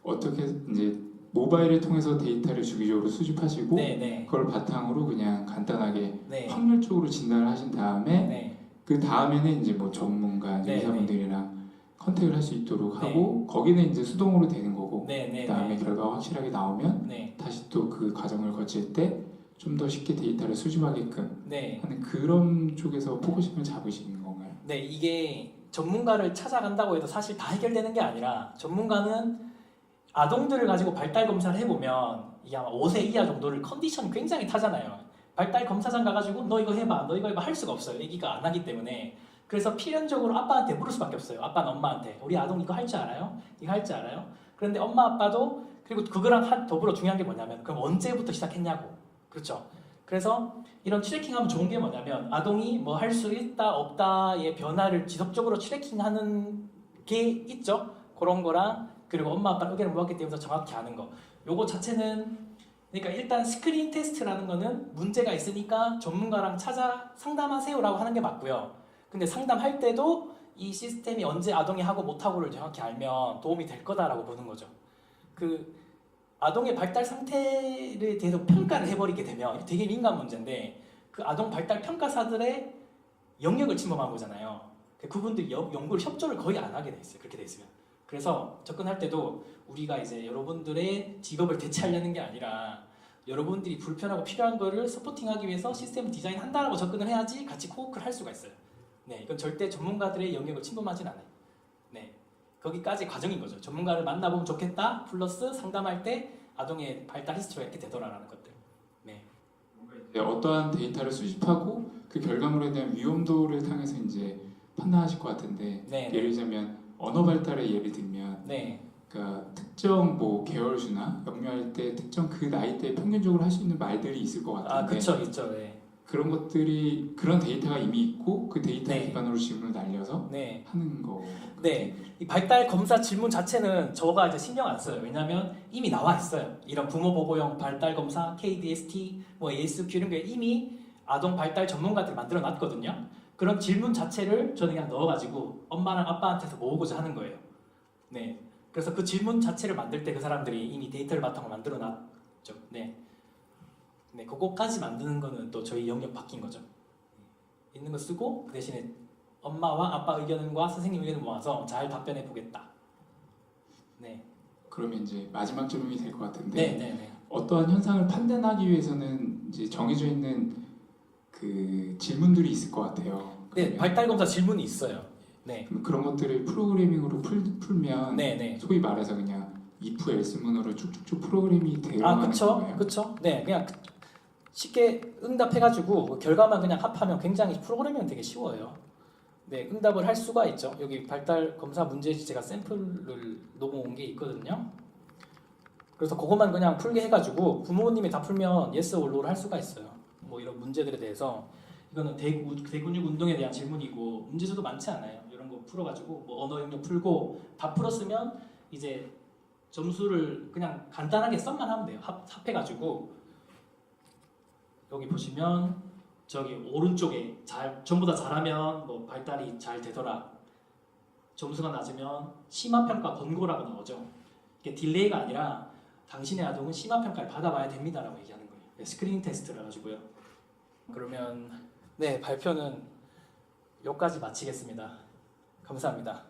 Speaker 3: 어떻게 이제 모바일을 통해서 데이터를 주기적으로 수집하시고
Speaker 1: 네, 네.
Speaker 3: 그걸 바탕으로 그냥 간단하게
Speaker 1: 네.
Speaker 3: 확률적으로 진단을 하신 다음에
Speaker 1: 네.
Speaker 3: 그 다음에는 이제 뭐 전문가 이제
Speaker 1: 네,
Speaker 3: 의사분들이랑 컨택을 할 수 있도록
Speaker 1: 네.
Speaker 3: 하고 거기는 이제 수동으로 되는 거고
Speaker 1: 네, 네,
Speaker 3: 그다음에
Speaker 1: 네.
Speaker 3: 결과가 확실하게 나오면
Speaker 1: 네.
Speaker 3: 다시 또 그 과정을 거칠 때 좀 더 쉽게 데이터를 수집하게끔
Speaker 1: 네.
Speaker 3: 하는 그런 쪽에서 포커싱을 잡으시는 건가요?
Speaker 1: 네, 이게 전문가를 찾아간다고 해도 사실 다 해결되는 게 아니라 전문가는 아동들을 가지고 발달 검사를 해보면 이게 아마 5세 이하 정도를 컨디션이 굉장히 타잖아요. 발달 검사장 가가지고 너 이거 해봐, 너 이거 해봐 할 수가 없어요. 애기가 안 하기 때문에. 그래서 필연적으로 아빠한테 물을 수밖에 없어요. 아빠는 엄마한테 우리 아동 이거 할 줄 알아요? 이거 할 줄 알아요? 그런데 엄마 아빠도 그리고 그거랑 더불어 중요한 게 뭐냐면 그럼 언제부터 시작했냐고. 그렇죠? 그래서 이런 트래킹하면 좋은 게 뭐냐면 아동이 뭐 할 수 있다 없다의 변화를 지속적으로 트래킹하는 게 있죠. 그런 거랑 그리고 엄마 아빠 의견을 모았기 때문에 정확히 아는 거. 요거 자체는 그러니까 일단 스크린 테스트라는 거는 문제가 있으니까 전문가랑 찾아 상담하세요라고 하는 게 맞고요. 근데 상담할 때도 이 시스템이 언제 아동이 하고 못하고를 정확히 알면 도움이 될 거다라고 보는 거죠. 그 아동의 발달 상태에 대해서 평가를 해버리게 되면 되게 민감 문제인데 그 아동 발달 평가사들의 영역을 침범한 거잖아요. 그분들이 연구를 협조를 거의 안 하게 돼 있어요. 그렇게 돼 있으면. 그래서 접근할 때도 우리가 이제 여러분들의 직업을 대체하려는 게 아니라 여러분들이 불편하고 필요한 거를 서포팅하기 위해서 시스템을 디자인한다라고 접근을 해야지 같이 코워크를 할 수가 있어요. 네, 이건 절대 전문가들의 영역을 침범하진 않아요. 네, 거기까지 과정인 거죠. 전문가를 만나보면 좋겠다 플러스 상담할 때 아동의 발달 히스토리가 이렇게 되더라라는 것들. 네.
Speaker 3: 네, 어떠한 데이터를 수집하고 그 결과물에 대한 위험도를 향해서 이제 판단하실 것 같은데
Speaker 1: 네.
Speaker 3: 예를 들면 언어 발달의 예를 들면
Speaker 1: 네.
Speaker 3: 그러니까 특정 뭐 계열수나 영유할 때 특정 그 나이 때 평균적으로 할 수 있는 말들이 있을 것 같은데
Speaker 1: 아, 그쵸, 있죠. 네.
Speaker 3: 그런 것들이 그런 데이터가 이미 있고 그 데이터
Speaker 1: 네.
Speaker 3: 기반으로 질문을 날려서
Speaker 1: 네.
Speaker 3: 하는 거.
Speaker 1: 네, 이 발달 검사 질문 자체는 저가 이제 신경 안 써요. 왜냐하면 이미 나와 있어요. 이런 부모 보고형 발달 검사, KDST, 뭐 ASQ 이런 게 이미 아동 발달 전문가들이 만들어 놨거든요. 그런 질문 자체를 저는 그냥 넣어가지고 엄마랑 아빠한테서 모으고자 하는 거예요. 네, 그래서 그 질문 자체를 만들 때 그 사람들이 이미 데이터를 바탕으로 만들어 놨죠. 네, 네, 그거까지 만드는 거는 또 저희 영역 바뀐 거죠. 있는 거 쓰고 그 대신에 엄마와 아빠 의견과 선생님 의견을 모아서 잘 답변해 보겠다. 네.
Speaker 3: 그러면 이제 마지막 질문이 될 것 같은데
Speaker 1: 네, 네, 네.
Speaker 3: 어떠한 현상을 판단하기 위해서는 이제 정해져 있는 그 질문들이 있을 것 같아요.
Speaker 1: 네, 발달 검사 질문이 있어요. 네.
Speaker 3: 그럼 그런 것들을 프로그래밍으로 풀면
Speaker 1: 네, 네.
Speaker 3: 소위 말해서 그냥 if else문으로 쭉쭉쭉 프로그램이 되어
Speaker 1: 아,
Speaker 3: 가는
Speaker 1: 그쵸,
Speaker 3: 건가요?
Speaker 1: 그쵸. 네, 그냥 쉽게 응답해가지고 그 결과만 그냥 합하면 굉장히 프로그래밍은 되게 쉬워요. 네, 응답을 할 수가 있죠. 여기 발달 검사 문제지 제가 샘플을 녹음한 게 있거든요. 그래서 그것만 그냥 풀게 해가지고 부모님이 다 풀면 yes or no를 할 수가 있어요. 뭐 이런 문제들에 대해서 이거는 대근육 운동에 대한 질문이고 문제수도 많지 않아요. 이런 거 풀어가지고 뭐 언어 영역 풀고 다 풀었으면 이제 점수를 그냥 간단하게 썸만 하면 돼요. 합해가지고 여기 보시면 저기 오른쪽에 전부 다 잘하면 뭐 발달이 잘 되더라. 점수가 낮으면 심화평가 권고라고 나오죠. 이게 딜레이가 아니라 당신의 아동은 심화평가를 받아봐야 됩니다라고 얘기하는 거예요. 스크리닝 테스트를 가지고요. 그러면 네, 발표는 여기까지 마치겠습니다. 감사합니다.